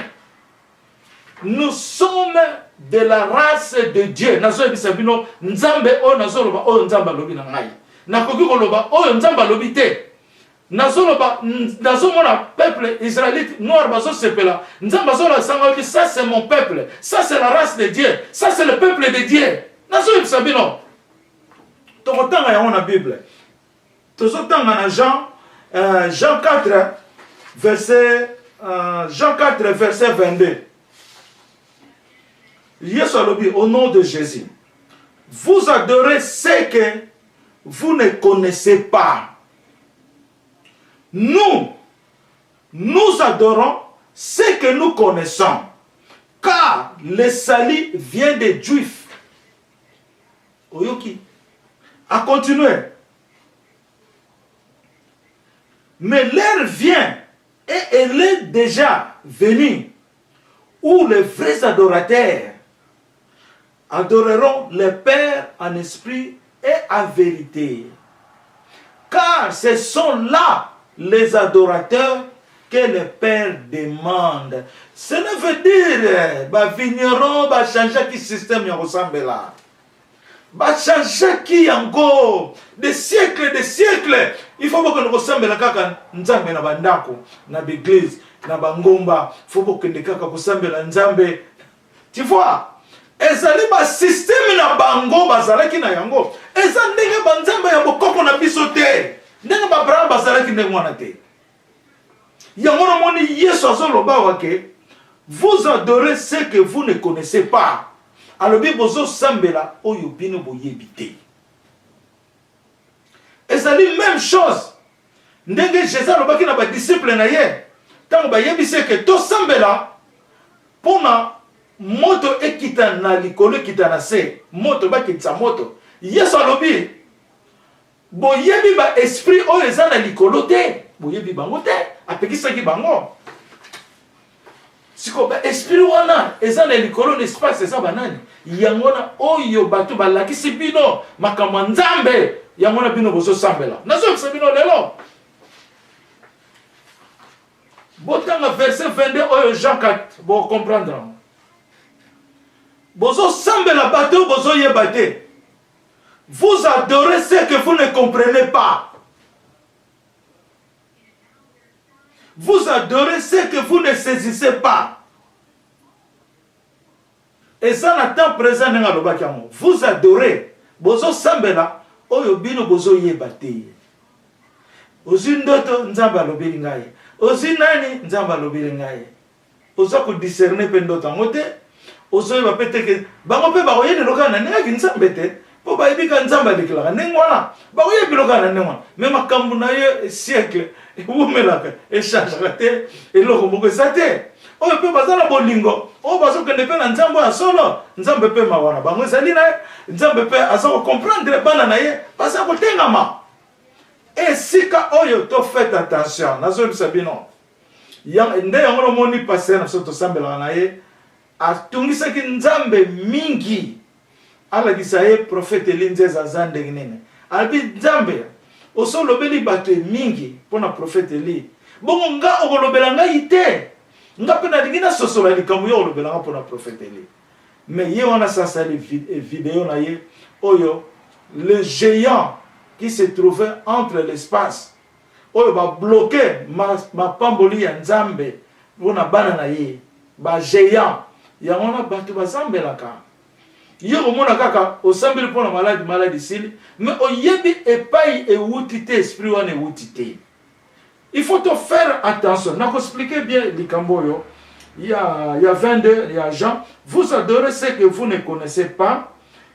Nous sommes de la race de Dieu. Nazo ebisa bino nzambe o nazo loba o nzamba lobi na ngai. Nakoki ko loba o nzamba lobi te. Nazo mona peuple israélite noir bazo sepela. Nzamba zo la sanga ki ça c'est mon peuple. Ça c'est la race de Dieu. Ça c'est le peuple de Dieu. Nazo ebisa bino. Tokotanga yango na Bible. Tozotanga na Jean 4 verset 22. Yesu alobi au nom de Jésus. Vous adorez ce que vous ne connaissez pas. Nous adorons ce que nous connaissons. Car le salut vient des Juifs. Oyoki. À continuer. Mais l'heure vient, et elle est déjà venue, où les vrais adorateurs adoreront le Père en esprit et en vérité. Car ce sont là les adorateurs que le Père demande. Ce ne veut dire bah vigneron bah changer qui système y ressemble là. Bah changer qui yango des siècles. Il faut que nous ressemble là kaka nzambe na bandako na l'église na bangomba faut que nous kaka ressemble là nzambe. Tu vois? Ezali ba système na bango bazalaki na yango. Eza ndenge banzambe ya bokoko na biso te. Ndenge ba Abraham bazalaki ndenge mwana te. Yango na moni Yesu azoloba wake. Vous adorez ce que vous ne connaissez pas. Alobi bozo sambela oyo bino boyebi te. Ezali même chose. Ndenge Jésus alobaki na ba disciple na ye. Tango ba yebi se que to sambela pona moto ekita na likolo ekita na se moto bakitisa moto Yesu alobi boyebi ba esprit oyo eza na likolo te boyebi bango te apekisaki bango siko ba esprit wana eza na likolo na espace eza banani yango na oyo bato balakisi bino makambo nzambe yango na bino bozo sambela nazo bisa bino lelo botanga verset 22 oyo Jean 4 bo comprendre. Bozo sambela bateau bozo yebate. Vous adorez ce que vous ne comprenez pas. Vous adorez ce que vous ne saisissez pas. Et ça n'attend présent n'enga lobakiamo. Vous adorez bozo sambela oyo bino bozo yebate. Ozindoto nzamba lobeli ngai. Ozinani nzamba lobeli ngai. Ozo ko discerner pendoto ngote. Ozoye ba peteke bango pe ba oyene lokana nenga kinzambe te po ba ibika nzamba likala nengwana ba oye bilokana nengwana même makambu na ye siècle e wumelaka e changera te e loko moko sate oyo pe bazala bolingo o bazo kende pe na nzambo ya solo nzambe pe mawana bango ezali na nzambe pe azo comprendre bana na ye basa ko tengama e sika oyo to faites attention nazo bisabino yang nde yango moni passer na soto sambela na ye atungisaki nzambe mingi alakisa ye prophète Elinzeza zande nene albi nzambe osolobeli bato mingi pona prophète Eli bongo nga okolobela ngai te nga pe nalingi na sosola likambo yo olobela nga pona prophète Eli mais ye wana sasa les vidéos na ye oyo le géant qui se trouvait entre l'espace oyo ba bloqué ma pamboli ya nzambe pona bana na ye ba géant yangona bato bazambelaka yo komona kaka osambeli pona maladie sili mais oyebi epai ewuti te esprit wana ewuti te Il faut te faire attention. Je vais expliquer bien les Camboyo. Il y a 22, il y a Jean. Vous adorez ce que vous ne connaissez pas.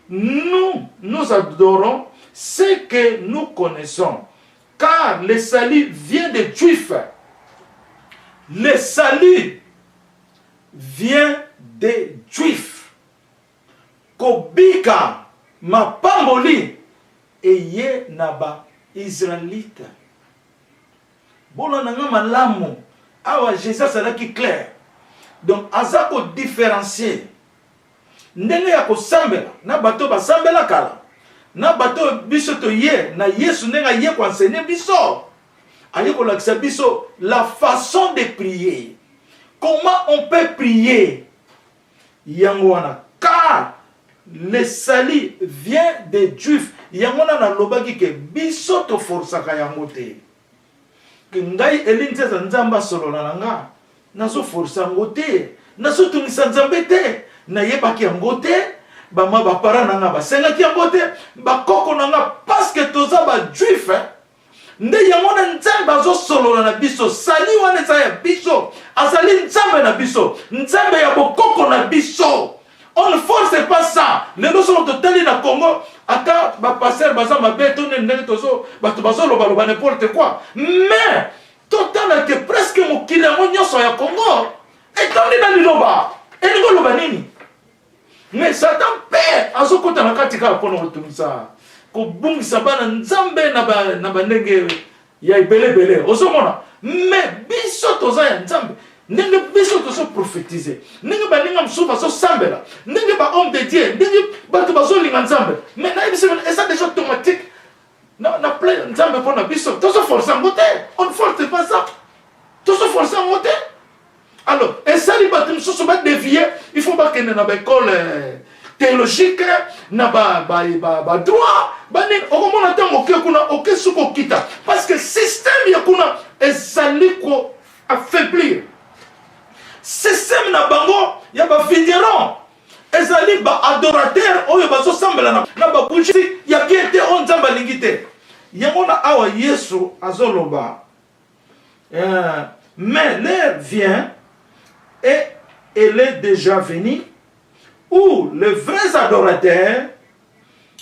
Nous adorons ce que nous connaissons. Car le salut vient des Juifs. Le salut vient des Juifs. Kobika mapamboli eye naba Israélite. Bon nanga malamu awa Jésus salaki clair. Donc azako différencier. Ndenge ya kosambela na bato basambela kala. Na bato biso to ye na Yesu ndenga ye ko enseigner biso. Aye ko lakisa biso la façon de prier. Comment on peut prier? Yangwana car le salut vient des Juifs. Yangwana na lobaki ke biso to forsaka yango te. Que ngai elinze nzamba solo na nga. Nazo forsa ngote. Nazo tungisa nzambe te. Na yebaki yango te. Bama bapara na nga basengaki yango te. Bakoko na nga parce que toza ba Juif. Nde yango na nzambe azo solo na biso. Sali wana eza ya biso. Azali nzambe na biso. Nzambe ya bokoko na biso. On ne force pas ça. Les deux sont totali na Congo. Ata ba passer baza mabe to ne tozo bato bazo loba n'importe quoi. Mais total que presque mokili yango nyonso ya Congo etondi na liloba. Elingo loba nini? Mais Satan père azokota na kati kala pono kotumisa. Ko bungisa bana nzambe na ba ndenge ya ibele. Ozomona. Mais biso toza ya nzambe. Ndenge biso tozo prophétiser. Ndenge ba ninga msuba so sambela. Ndenge ba homme de Dieu. Ndenge bato bazo linga nzambe. Mais na biso et ça déjà automatique. Na plein nzambe pona biso. Tozo forcer ngote. On ne force pas ça. Tozo forcer ngote. Alors, et ça li bato msusu ba dévier, il faut pas que na ba école théologique na ba droit. Ba ni okomona tango ke kuna okesuko kita. Parce que système ya kuna ezali ko affaiblir. Système na bango ya ba vigneron ezali ba adorateur oyo bazo sambela na ba bougie ya kiete on nzamba lingite yango na awa Yesu azoloba mais l'heure vient et elle est déjà venue où les vrais adorateurs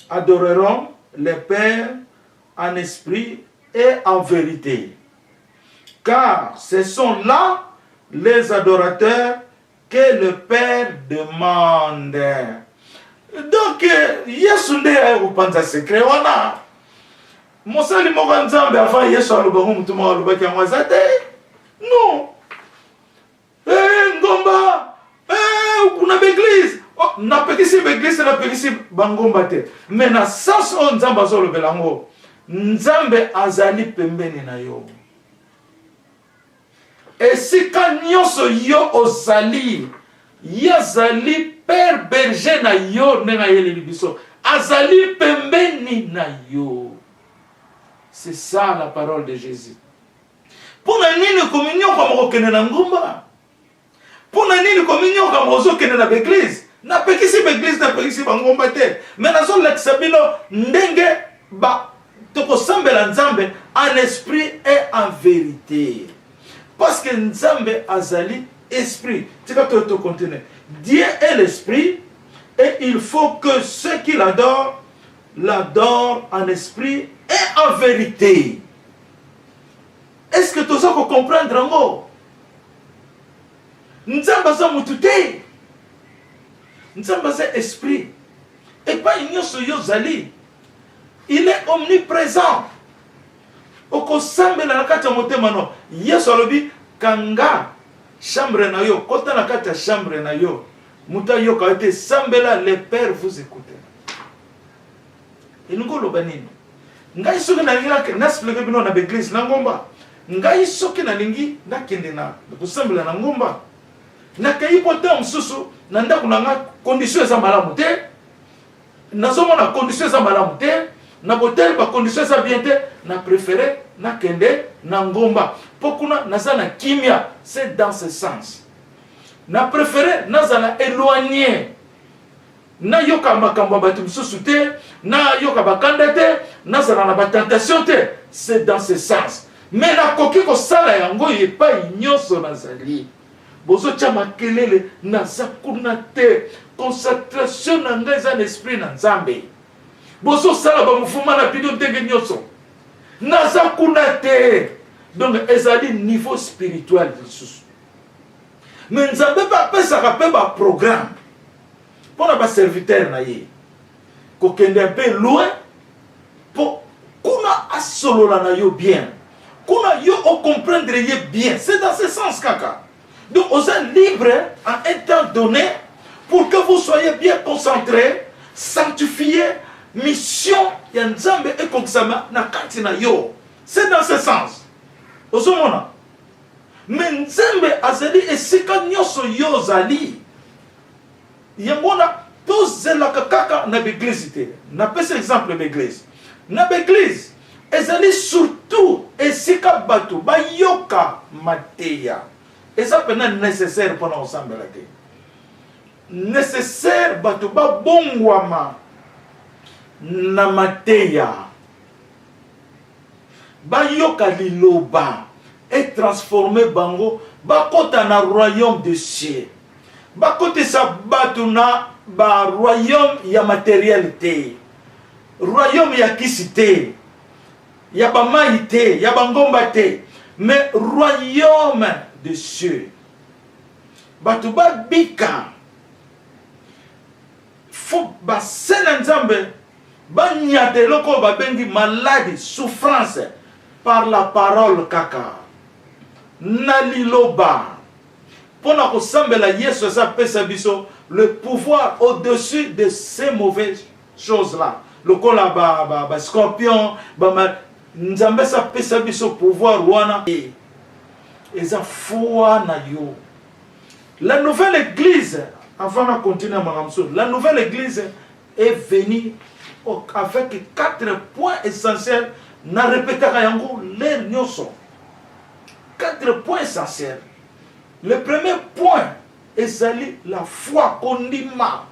adoreront le Père en esprit et en vérité, car ce sont là les adorateurs que le Père demande. Donc, Yesu nde upanza secret wana. Mosali moko nzambe avant Yesu alobango mutu moko alobaki yango aza te. Non. Ngomba. Kuna l'église. Napekisi l'église napekisi bangomba te. Mais na sens o nzambe azolobela yango. Nzambe azali pembeni na yo. Et si quand nyonso yo ozali, yazali père berger na yo nenga yeli biso, azali pembeni na yo. C'est ça la parole de Jésus. Pour nini communion comme okene na ngumba? Pour nini communion comme ozokene na l'église? Na pekisi l'église na pekisi bangomba te. Mais nazo l'exabilo ndenge ba toko sambela nzambe en esprit et en vérité. Parce que Nzambe azali esprit. Tu vas te contenir. Dieu est l'esprit et il faut que ceux qui l'adorent en esprit et en vérité. Est-ce que tu as comprendre en mot? Nzambe azali mutute. Nzambe azali esprit. Et pas une yozali. Il est omniprésent. Oko sambela na kati ya motema no Yesu alobi kanga chambre na yo kota na kati ya chambre na yo muta yo ka ete sambela le père vous écoutez elingo loba nini ngai soki na lingi na explique bino na l'église na ngomba ngai soki na lingi na kende na kusambela na ngomba na kai pota msusu na ndako na nga condition za malamu te nazomona condition za malamu te na botel ba condition za bien te na préféré na kende na ngomba pokuna nazana kimia c'est dans ce sens na préféré nazana éloigné na yoka makambo batu msusu te na yoka bakanda te nazana na ba tentation te c'est dans ce sens mais nakoki kosala yango epai nyonso nazali. Bozo tia makelele naza kuna te. Concentration na ngai eza na esprit na Nzambe. Bozo sala ba mufuma na bino ndenge nyonso. Naza kuna te. Donc ezali niveau spirituel lisusu. Mais Nzambe ba pesaka pe ba programme. Pona ba serviteur na ye. Kokende un peu loin pour kuna asolola na yo bien. Kuna yo o comprendre ye bien. C'est dans ce sens kaka. Donc vous êtes libre à un temps donné pour que vous soyez bien concentrés, sanctifiés, mission ya Nzambe et kongisama na kati na yo. C'est dans ce sens. Ozomona. Mais Nzambe azali esika nyonso yo zali. Yangona tozela kaka na l'église te. Na pese exemple l'église. Na l'église ezali surtout esika bato bayoka mateya. Et ça peut être nécessaire pour nous ensemble. Nécessaire bato ba bongwama na mateya. Ba yoka liloba et transformer bango ba kota na royaume de cieux. Ba kote sa bato na ba royaume ya matérialité. Royaume ya kisité. Ya ba maïté, ya ba ngomba te. Mais royaume de cieux. Batuba bika. Faut ba sena Nzambe ba nyate loko ba bengi maladie, souffrance par la parole kaka. Naliloba. Pona ko sambela Yesu sa pesa biso le pouvoir au-dessus de ces mauvaises choses là. Loko la ba scorpion, ba Nzambe sa pesa biso pouvoir wana. Et ça foi na yo. La nouvelle église, avant de continuer à m'aramso, la nouvelle église est venue avec 4 points essentiels. Na répétera yango les nyoso. 4 points essentiels. Le premier point est la foi kondima.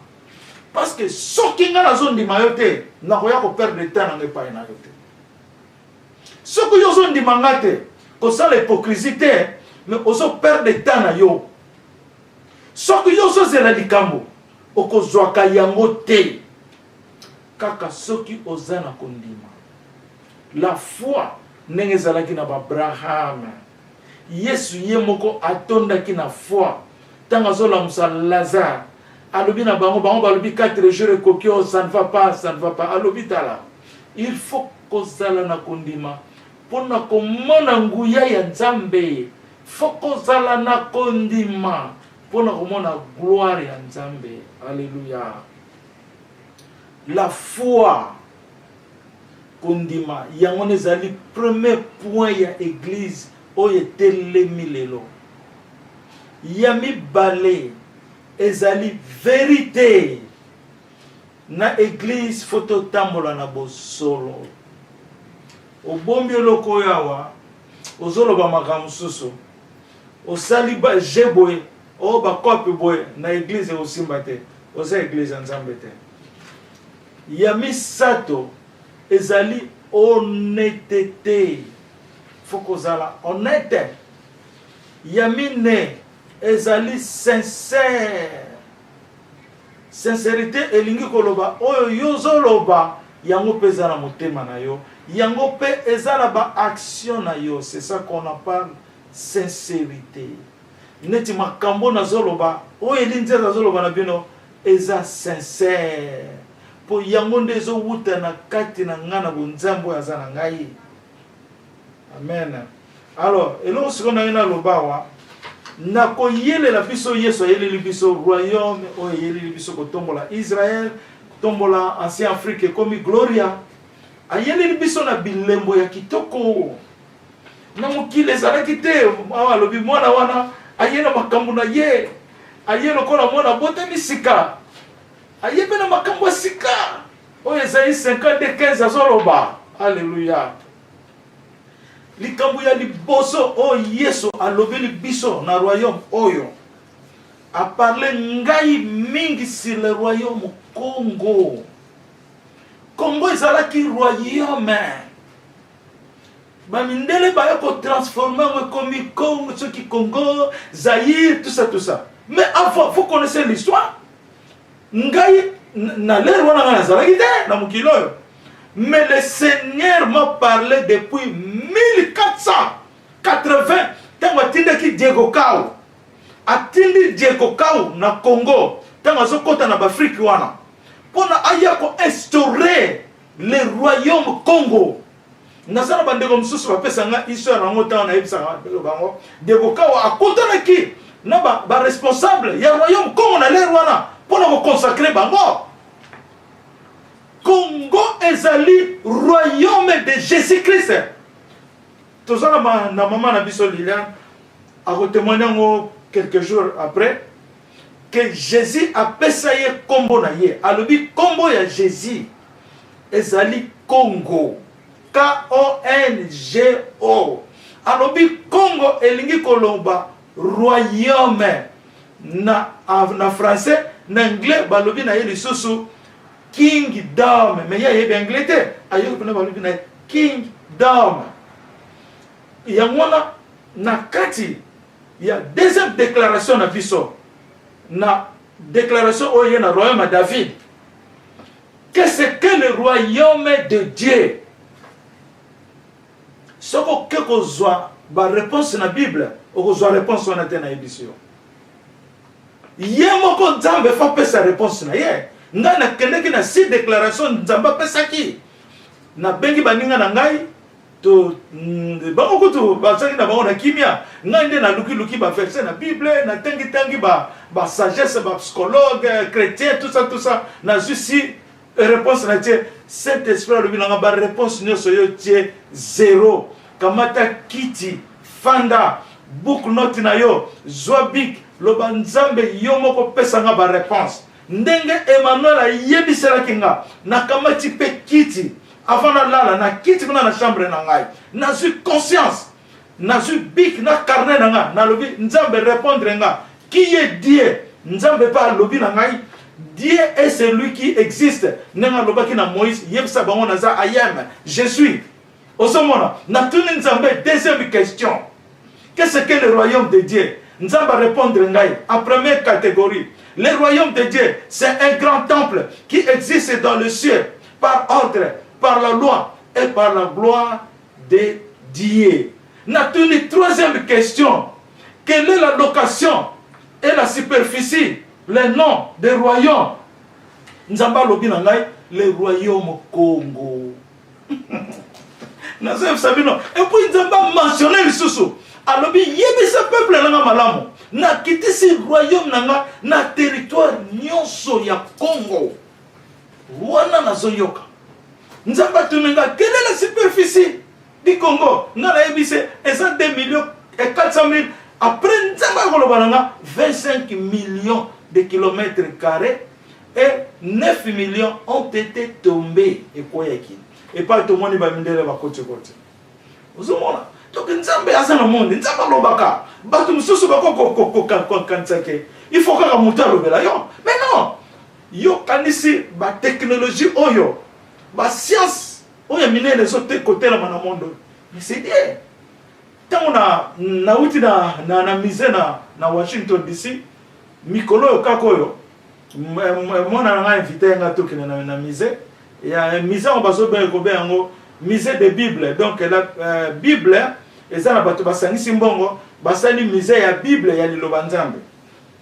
Parce que ce qui est dans la zone de mayote, n'a pas perdre de temps dans le pays na yote. Ce qui est dans la zone de mangate, que ça l'hypocrisie, mais aussi perdre de temps na yo. Ce qui est dans la likambo, oko zwaka yango te. Kaka ce qui est dans la kondima. La foi n'est pas na Abraham. Yesu yemoko atonda ki na foi. Tanga zola musa Lazare. Alobi na bango balobi 4 jours kokyo, ça ne va pas, ça ne va pas. Alobi tala. Il faut kozala na kondima. Pona komona nguya ya Nzambe. Faut kozala na kondima. Pona komona gloire ya Nzambe. Alléluia. La foi kondima yango nezali premier point ya église oye telemi lelo. Yami balé ezali vérité na église photo tambola na bosolo. Obombi loko yawa ozolo ba makamususu osali ba jeboye o ba kopi boye na église osimbate oza église Nzambe te. Yami sato ezali honnêteté. Faut kozala honnête. Yamine ezali sincère. Sincérité elingi koloba oyo yozoloba yango peza na motema na yo. Yango pe ezala ba action na yo. C'est ça qu'on appelle sincérité. Neti makambo na zoloba oyo elinzi zoloba na bino eza sincère. Po yango ndezo wuta na kati na ngana bonzambo ya zana ngai. Amen. Alors, et là, ce qu'on a eu dans le bas, na ko yele la biso yeso yele biso royaume o yele biso ko tombola Israël tombola ancien Afrique comme Gloria ayele biso na bilembo ya kitoko na mukile zala kite awa lobi mwana wana ayena makambo na ye ayelo kola mwana bote misika ayebe na makambo sika o Esaïe 50:15 azoloba. Alléluia. Likambo ya liboso o Yesu alobeli biso na royaume oyo a parlé ngai mingi sur le royaume Congo. Congo ezalaki royaume. Bamindele ba ko transformer comme Congo, ceux qui Congo, Zaïre, tout ça. Mais avant, faut connaître l'histoire. Ngai na l'air wana na zaragite na mukilo. Mais le Seigneur m'a parlé depuis 1480. Tango atinde ki Diego Kao. Atindi Diego Kao na Congo. Tango azokota na Afrique wana. Pona aya ko instaurer le royaume Congo. Nasana bandeko msusu bapesa nga histoire nango ta na yebisa bango. Diego Kao akotana ki na ba responsable ya royaume Congo na l'air wana pona ko consacrer bango. Congo ezali royaume de Jésus-Christ. Tozala na maman na biso Liliane a témoigné quelques jours après que Jésus a payé combo na ye. Alobi combo ya Jésus ezali Congo. K-O-N-G-O. Alobi Congo elingi kolomba royaume na français, na anglais balobi na ye lisusu kingdom, mais il y a bien Angleterre. Ailleurs, kingdom. Il y a moi na kati. Il y a deuxième déclaration na biso. Na déclaration au na royaume de David. Qu'est-ce que le royaume de Dieu? Ce que soit ba réponse na Bible, ou soit réponse on a na édition. Yemoko Nzambe fa pe sa réponse na ye. Nga na kendeki na si déclaration Nzamba pesaki na bengi baninga na ngai to bango to basaki na bango na kimia ngai nde na luki ba verset na Bible na tangi ba sagesse ba psychologue chrétien tout ça na juste réponse na tie cet esprit le binanga ba réponse nyoso yo tie zéro kamata kiti fanda book note na yo zwabik lo banzambe yo moko pesa nga ba réponse. Ndenge Emmanuel a yebisela kinga na kamati pe kiti avant na lala na kiti kuna na chambre na ngai na su conscience na su bik na carnet na nga na lobi Nzambe répondre nga qui est Dieu Nzambe pa lobi na ngai Dieu est celui qui existe nenga lobaki na Moïse yebisa bango na za ayem je suis osomona na tuni Nzambe. Deuxième question, qu'est-ce que le royaume de Dieu? Nzambe répondre ngai en première catégorie. Le royaume de Dieu, c'est un grand temple qui existe dans le ciel par ordre, par la loi et par la gloire de Dieu. Notre troisième question, quelle est la location et la superficie, le nom des royaumes? Nzamba lobi nangai, le royaume Congo. Et puis Nzamba mentionné le sous. Alobi yebi ce peuple nanga malamu. Na kiti si royaume nanga na territoire nyonso ya Congo. Wana na zoyoka. Nzamba tunenga quelle est la superficie du Congo? Ngala yebise eza 2 millions et 400 000. Après Nzamba kolobananga 25 millions de kilomètres carrés et 9 millions ont été tombés et koyaki. Et pas tout le monde va mindele ba côté. Vous avez donc Nzambe azana monde Nzamba lobaka batu mususu bako kansake il faut que muta lobela yo mais non yo kanisi ba technologie oyo ba science oyo mine les autres côté la mana monde mais c'est bien tant na uti na mise na Washington DC mikolo yo kakoyo mona nga invité nga to kina na mise ya mise on baso ben ko ben ngo musée de Bible. Donc la Bible et ça na bato basangisi mbongo basali musée ya Bible ya liloba Nzambe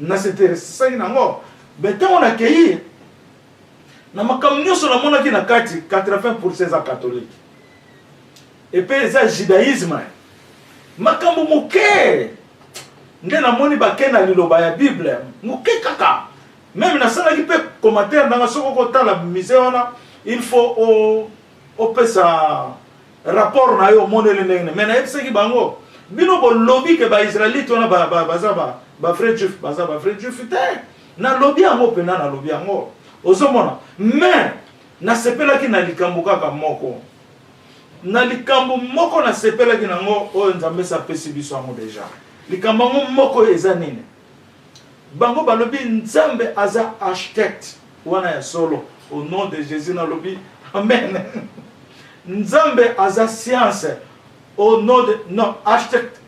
na c'était ça nango beto on accueilli na makambo nyonso na mona ki na kati 80% za catholique et puis ça judaïsme makambo moke nde na moni ba na liloba ya Bible moke kaka même na sala ki pe commentaire na soko ko tala musée wana il faut au pesa rapport na yo monele ndenge mais na yebisaki bango bino bo lobby ke ba israélite wana ba frère juif te na lobby yango pena na lobby yango ozomona mais na sepelaki na likambo kaka moko na likambo moko na sepelaki nango oyo Nzambe sa pesi biso yango déjà likambo moko eza nini bango balobi Nzambe aza architecte wana ya solo au nom de Jésus na lobby amen. Nzambe aza science au nom de non architecte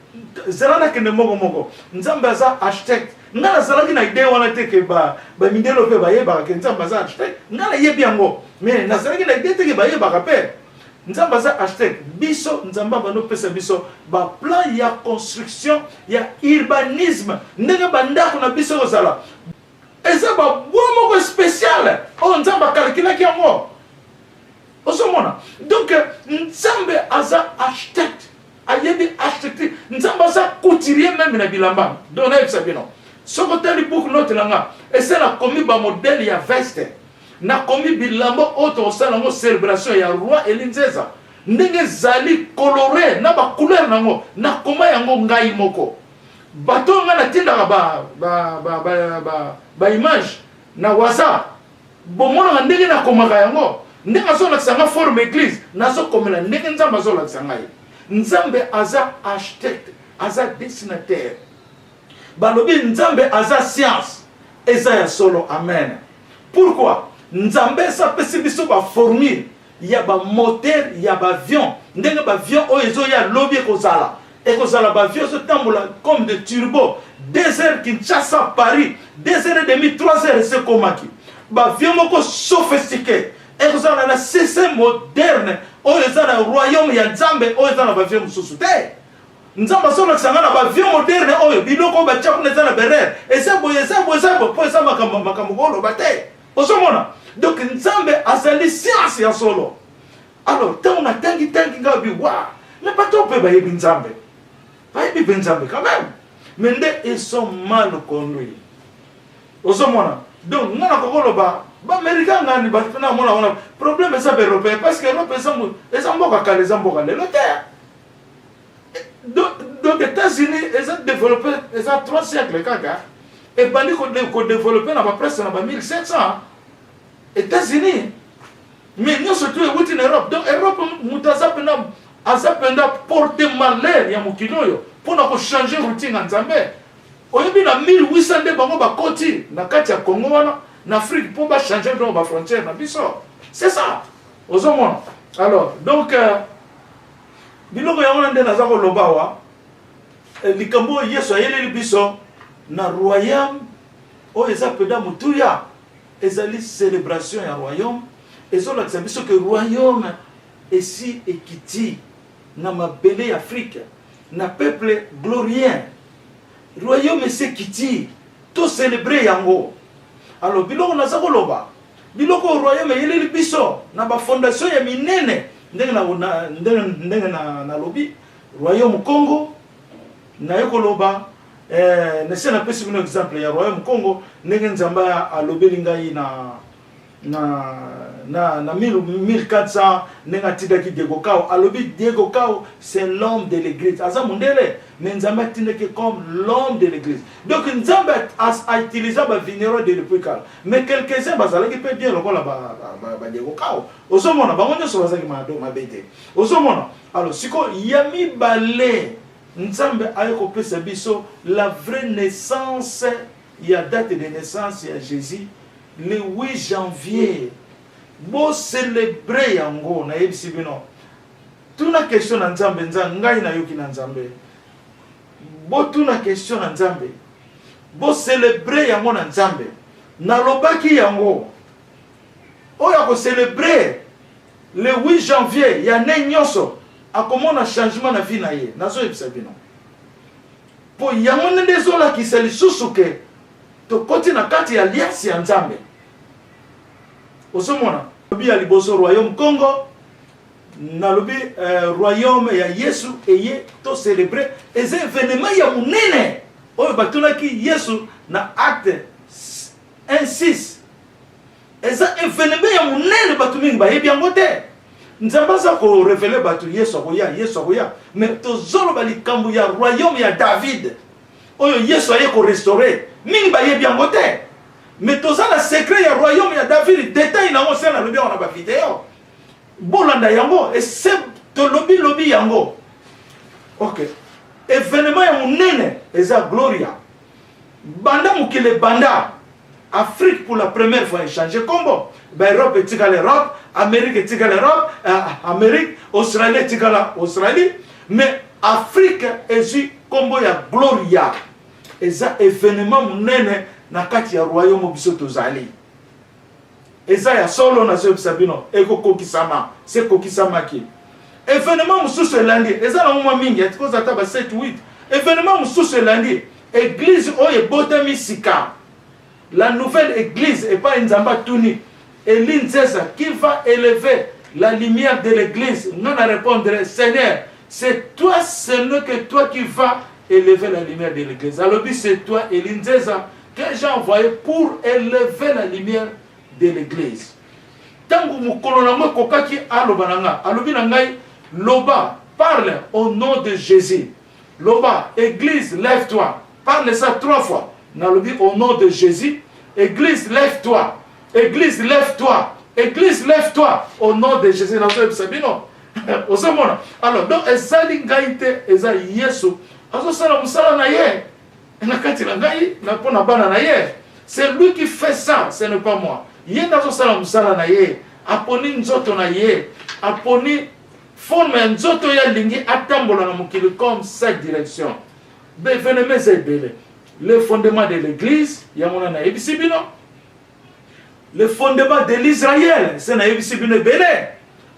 zalana kende moko nzambe aza architecte ngana zalaki na idée wana te ke ba mindelo pe ba yeba ke nzambe aza architecte ngana yebi yango mais na zalaki na idée te ke ba yeba pe nzambe aza architecte biso nzambe bano pesa biso ba plan ya construction ya urbanisme ndenge bandako na biso kozala eza ba moko spécial o nzambe calculaki yango osomona donc nzambe aza architecte ayebi architecture nzambe aza couturier même na bilamba donc na yebisa bino soko tali boucle note nanga ese na komi ba modèle ya veste na komi bilamba auto osala ngo célébration ya roi Elinzeza ndenge zali coloré na ba couleur nango na koma yango ngai moko bato nga na tinda ba image na WhatsApp bomona ndenge na komaka yango ndenge so la sanga forme église na so komela ndenge nzambe so la sanga nzambe aza architecte aza dessinateur balobi nzambe aza science eza ya solo amen pourquoi nzambe sa pesi biso ba formule ya ba moteur ya ba avion ndenge ba avion o ezo ya lobi ekozala ba avion so tambola comme de turbo 2 heures Kinshasa Paris 2 heures et demie 3 heures c'est komaki ba avion moko sophistiqué ekozala na système moderne oyo eza na royaume ya nzambe oyo eza na ba avion mosusu te nzambe so nakisanga na ba avion moderne oyo biloko batia kuna eza na berere eza boye po eza makambo koloba te osomona donc nzambe azali science ya solo alors ntango na tangi nga bi wa mais bato mpe bayebi nzambe bayebi nzambe quand même mais nde ils sont mal conduits osomona donc ngana kokoloba baaméricain ngani bafina mona wana problème eza baeuropéen parce que europe eza mboka kala eza mboka lelo te donc États-Unis eza développé eza 3 siècles kaka ebandi kodéveloppe na bapresque na ba 1700 États-Unis mais nyonso tu ewuti na Europe donc Europe mutu aza penda porte malheur ya mokili oyo mpona kochange routine ya nzambe oyebi na 1800 nde bango bakoti na kati ya Congo wana na Afrique mpo bachange donc bafrontière na biso c'est ça ozomona alors donc biloko yango na nde naza koloba wa likambo oyo Yesu ayeleli biso na royaume oyo eza peda motuya ezali célébration ya royaume ezolakisa biso ke royaume esi ekiti na mabele ya Afrique na peuple glorien royaume esi ekiti to célébrer yango alors biloko naza koloba biloko royaume eyeleli biso na bafondation ya minene ndenge na lobi royaume Congo naye koloba nese napesi bino exemple ya royaume Congo ndenge nzambe alobeli ngai na 1400 ndenge atindaki Diego Cao alobi Diego Cao c'est l'homme de l'église aza mondele mais nzambe atindaki comme l'homme de l'église donc nzambe a utilisé ba vinero de depuis kala mais quelques-uns bazalaki pe bien lokola ba Diego Cao ozomona bango nyonso bazaki mabete ozomona alors siko yami balé nzambe aye kopesa biso la vraie naissance ya date de naissance ya Jésus le 8 janvier bo célébrer yango na yebisi bino tuna question na nzambe ngai na yoki na nzambe bo tuna question na nzambe bo célébrer yango na nzambe na lobaki yango oya ko célébrer le 8 janvier ya ne nyonso akomona changement na vie na ye nazo yebisa bino po yango nde zola kisali susuke to koti na kati ya alliance ya nzambe osomona lobi ya liboso royaume Congo na lobi royaume ya Yesu eye to célébrer eze événement ya munene oyo batunaki Yesu na acte 1:6 eza événement ya munene batu mingi bayebi yango te nzambe aza ko révéler batu Yesu akoya mais tozoloba likambo ya royaume ya David oyo Yesu aye ko restaurer mingi bayebi yango te mais toza na secret ya royaume ya David détail nango sena na lobi on a ba vidéo bolanda yango et c'est to lobi yango OK événement ya munene eza gloria banda mukile banda Afrique pour la première fois échanger combo ba Europe etika l'Europe Amérique etika l'Europe Amérique Australie etika la Australie mais Afrique est combo ya gloria eza événement munene na kati ya royaume biso tozali eza ya solo na zo bisabino eko kokisama c'est kokisama ki événement mususu elandi eza na mwa mingi atikoza ata ba 7 8 événement mususu elandi église oye botami sika la nouvelle église et pas Nzamba Tuni Eline Zesa qui va élever la lumière de l'église. Non à répondre, Seigneur, c'est toi, ce n'est que toi qui vas élever la lumière de l'église. Alors c'est toi, Eline Zesa, que j'ai envoyé pour élever la lumière de l'église. Tangu mukolonamo kokaki alobananga, alobinangai loba, parle au nom de Jésus. Loba, église, lève-toi. Parle ça 3 fois. Nalobi au nom de Jésus. Église, lève-toi. Église, lève-toi. Église, lève-toi. Au nom de Jésus. Alors, donc, ezali ngaite, ezali yesu. Azo sala musala na ye. Nakati na ngai, na pona bana na ye. C'est lui qui fait ça, ce n'est pas moi. Ye nazo sala musala na ye. Aponi nzoto na ye. Aponi forme nzoto ya lingi atambola na mukili comme cette direction. Benveneme zebele. Le fondement de l'église, yamona na ebisibino. Le fondement de l'Israël, c'est na ebisibino belé.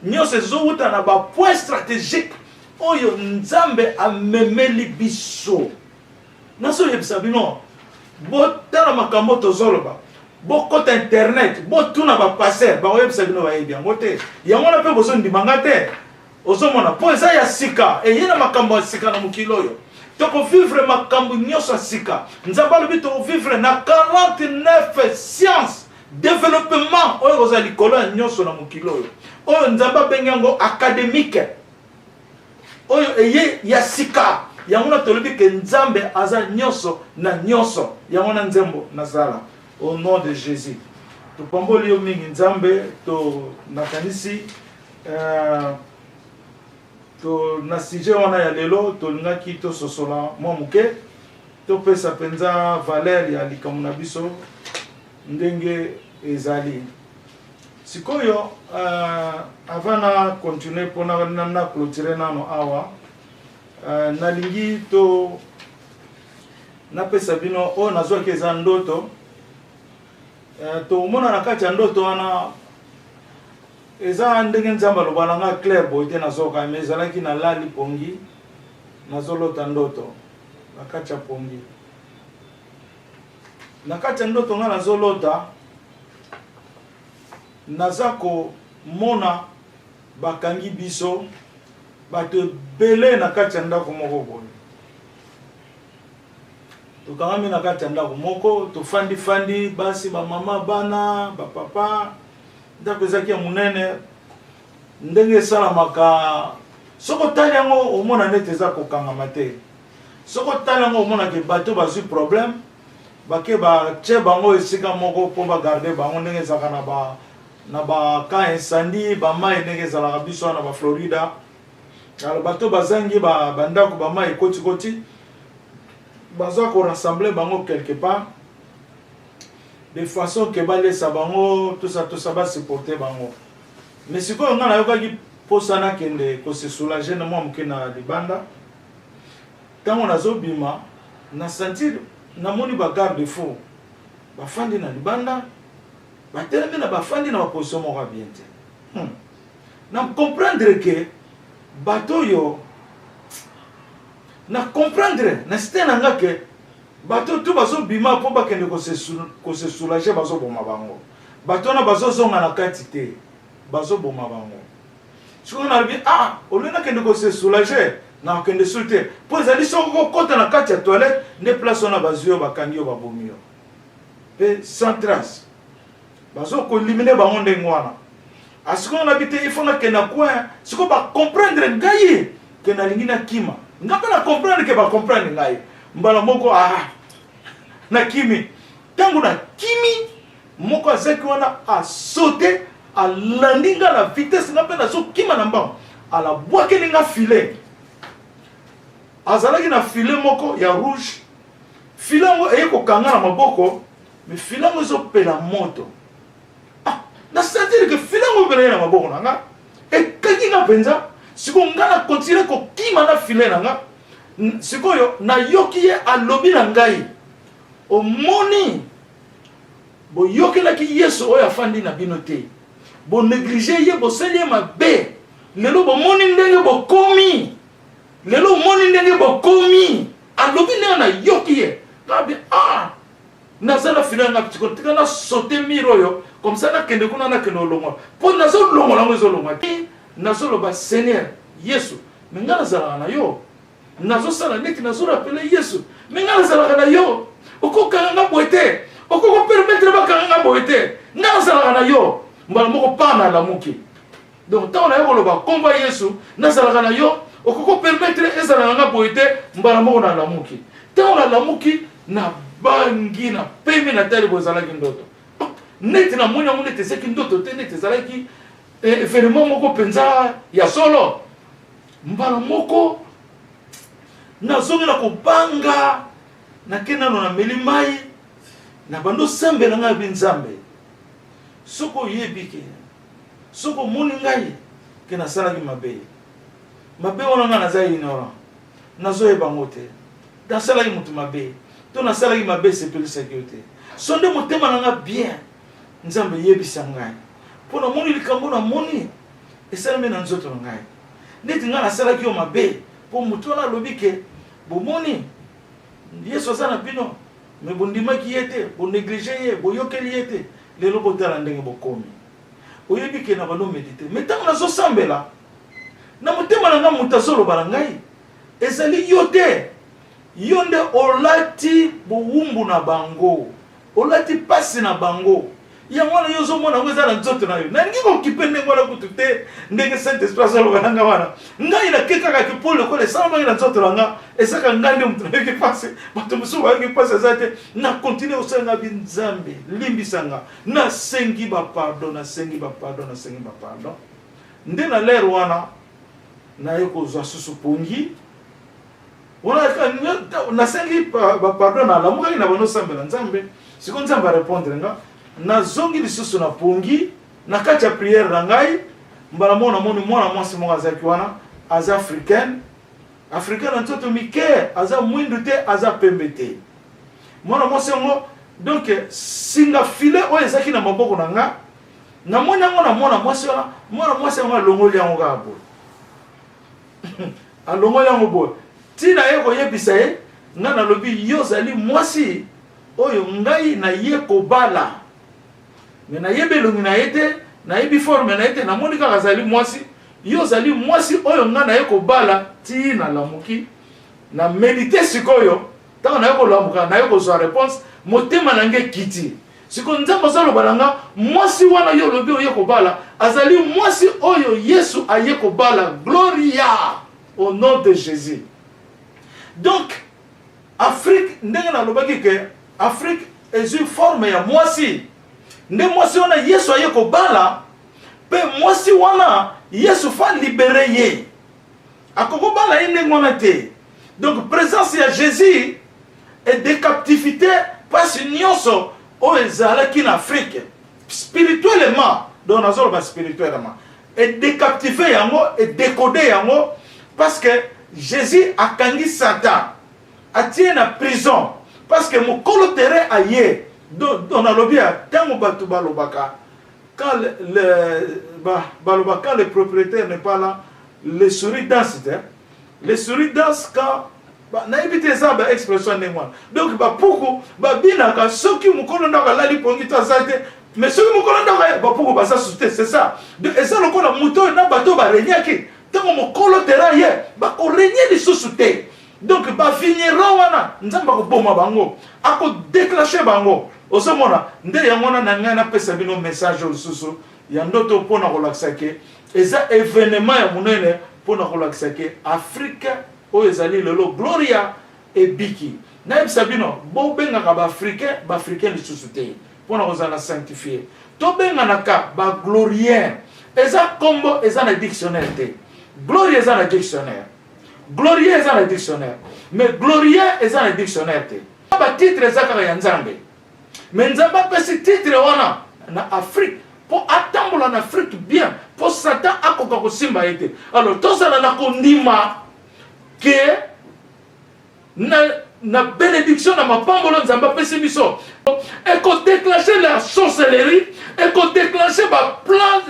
Nyo se zouta na ba point stratégique. Oyo nzambe amemeli biso. Naso yebisabino. Botala makambo tozoloba. Bokota internet, botuna ba passer, ba yebisabino ba yebia ngote. Yamona pe bozo ndimanga te. Ozomona po eza ya sika, e yena makambo ya sika na mukilo yo. Toko vivre makambo nyosa sika. Nzamba lobi to vivre na 49 sciences développement oyo koza likolo ya nyoso na mukilo yo. Oyo nzamba bengango académique. Oyo eye ya sika. Yamuna tolobi ke nzambe aza nyoso na nyoso. Yamuna nzembo nazala au nom de Jésus. To pamboli yo mingi nzambe to nakanisi to na sujet wana ya lelo to ngaki to sosola mwa muke to pesa penza valeur ya likamuna biso ndenge ezali sikoyo avana continuer pona na clôturer nano awa nalingi to na pesa bino o nazwa keza ndoto to mona na kati ya ndoto wana eza ndenge nzamba lobalanga clair boite nazoka mezalaki na lali pongi nazolota ndoto nakati ya pongi nakati ya ndoto nga nazolota nazako mona bakangi biso bato bele nakati ya ndako moko boye tokangami nakati ya ndako moko tofandi fandi basi ba mama bana ba papa ndako ezaki ya munene ndenge esalamaka soko tali yango omona nete eza kokangama te soko tali yango omona ke bato bazwi problème bake batie bango esika moko mpo bagarde bango ndenge ezalaka na baka incendie bamai ndenge ezalaka biso wana ba Florida alors bato bazangi bandako bamai ekotikoti baza korassembler bango quelque part de façon que balesa bango tout ça va supporter bango mais si quoi on a yokaki posana kende ko se soulager na moi mukena libanda tango nazobima na sentir na moni ba garde fou ba fandi na libanda ba telemi na ba fandi na ba position moko bien te na comprendre que bato yo na comprendre na stena ngake bato tu bazo bima po bakende ko se soulager bazo boma bango bato na bazo zonga na kati te bazo boma bango siko na bi olena kende ko se soulager na kende soute po ezali soko kota na kati ya toilette ne place na bazio bakangi yo babomi yo pe sans trace bazo ko éliminer bango ndengwana asiko na bité il faut na kena coin siko ba comprendre ngai ke na lingi na kima ngapa na comprendre ke ba comprendre ngai mbala moko na kimi tangu na kimi moko azaki wana a sauter a landinga la vitesse na pena so kima na mbam ala bwakeli nga filet azalaki na filet moko ya rouge filet ngo eko kanga na maboko mais filet ngo zo pela moto na sentir que filet ngo pela na maboko nanga e kangi nga penza siko ngana continuer ko kima na file na nga siko yo na yoki ye alobi na ngai omoni bo yokela ki Yesu oya fandi na binote bo négliger ye bo seli mabe lelo bo moni ndenge bo komi lelo moni ndenge bo komi alobi na yoki ye kabi nazala file nga pitiko tika na sauter miro yo comme ça na kende kuna na keno longo po nazo longo lango zo longo nazo lo ba Seigneur Yesu menga zala na yo nazo sala neti nazo rappeler Yesu menga zala na yo oko kanga boete oko ko permettre ba kanga boete na zala na yo mbala moko pana la muki donc ta na yo ba komba Yesu na zala na yo oko ko permettre ezala nga boete mbala moko na la muki ta na la muki na bangi na peme na tali bozala ki ndoto neti na mwana mwana te seki ndoto te neti zala ki événement moko penza ya solo mbala moko na zongi na kobanga na kena no na melimai na bando sembe na nga binzambe soko yebike soko moni ngai ke na sala ki mabe wana nga na zai inora na zo eba ngote da sala ki mutu mabe to na sala ki mabe c'est plus sécurité sonde motema na nga bien nzambe yebisa ngai pona moni likambo na moni esalame na nzoto na ngai neti nga na sala ki yo mabe po mutu na lobike bo moni Yesu azana bino me bondima ki yete bo négliger ye bo yokeli yete lelo botala ndenge bokomi oyebike na bano méditer mais tant na zo sambela na motema na nga mutu azoloba na ngai ezali yo te yo nde olati bowumbu na bango olati pasi na bango yango wana yo ozomona yango eza na nzoto na yo nalingi kokipe ndenge wana kutu te ndenge saint esprit azoloba na nga wana ngai nake kaka kipo lokola esalamaki na nzoto na nga esaka ngai nde moto nayoki pasi bato mosusu bayoki pasi eza te na continue kosalenga binzambe limbisanga nasengi bapardon nasengi bapardon nasengi bapardon nde na lere wana naye kozwa susu pongi wana nasengi bapardon nalamukaki na bano osambela nzambe siko nzambe arépondre nga nazongi lisusu na pongi na kati ya prière na ngai mbala mona moni mwana mwasi moko azalaki wana aza africaine na nzoto mike aza mwindu te aza pembe te mwana mwasi yango donc singa file oyo ezalaki na maboko na nga namoni yango na mwana mwasi wana mwana mwasi yango alongoli yango kaka boye alongoli yango boye ntina ye koyebisa ye nga nalobi yo ozali mwasi oyo ngai na ye kobala me nayebi elongi na ye te nayebi forme na ye te namoni kaka azali mwasi yo ozali mwasi oyo nga na ye kobala ti nalamuki na medite sikoyo ntango na ye kolamuka na ye kozwa réponse motema na nge kiti sikoyo nzambe azaloba na nga mwasi wana yo olobi oye kobala azali mwasi oyo Yesu aye kobala gloria au nom de Jésus. Donc Afrique ndenge nalobaki ke Afrique est une forme ya mwasi nde mwasi wana Yesu aye kobala pe mwasi wana Yesu fa libere ye akokobala ye ndenge wana te. Donc présence ya Jésus est de captivité pasi nyonso oyo ezalaki na Afrique spirituellement donc nazoloba spirituellement et décaptiver yango et décoder yango parce que Jésus akangi Satan atie na prison parce que mokolo terrain aye dans la lobby tango batu balobaka quand le propriétaire n'est pas là les souris dansent les souris dansent quand na éviter ça ba expression de moi donc ba puku ba binaka soki mokolo ndaka lali pongi to azate mais soki mokolo ndaka ba puku ba ça c'est ça donc et ça le kola muto na bato ba renyaki tango mokolo terrain ye ba ko renyer les sous-soutés. Donc ba finira wana nzamba ko boma bango ako déclencher bango osomona nde yangona na ngana pesa bino message osusu ya ndoto pona ko laksake eza événement ya munene pona ko laksake Afrique o ezali lelo gloria et biki na ebisa bino bo benga ka ba africain lisusu te pona ko zala sanctifier to benga naka ba glorien eza kombo eza na dictionnaire te gloria eza na dictionnaire glorieux est dans le dictionnaire mais glorieux est dans le dictionnaire te ba titre ezaka ya nzambe mais nzamba pesi titre wana na Afrique pour attendre en Afrique bien, pour Satan à Kosimba été. Alors, tout ça, on a kondima que na bénédiction na mapambolo nzamba pesi biso et qu'on déclencher la sorcellerie et qu'on déclencher plan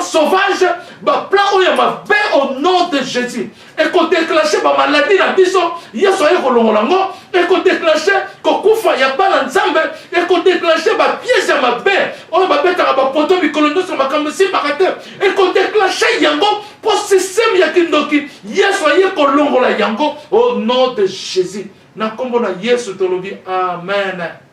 sauvage plan où il y a ma paix au nom de Jésus et qu'on déclencher maladie na biso yeso aye kolongolango et qu'on déclencher kokufa ya bana nzambe et qu'on déclencher piège ya mabe oyo babetaka bapoto mikolo nyonso makambo esimbaka te et qu'on déclencher yango pour système ya kindoki yeso aye kolongola yango au nom de Jésus na kombo na Yesu tolobi amen.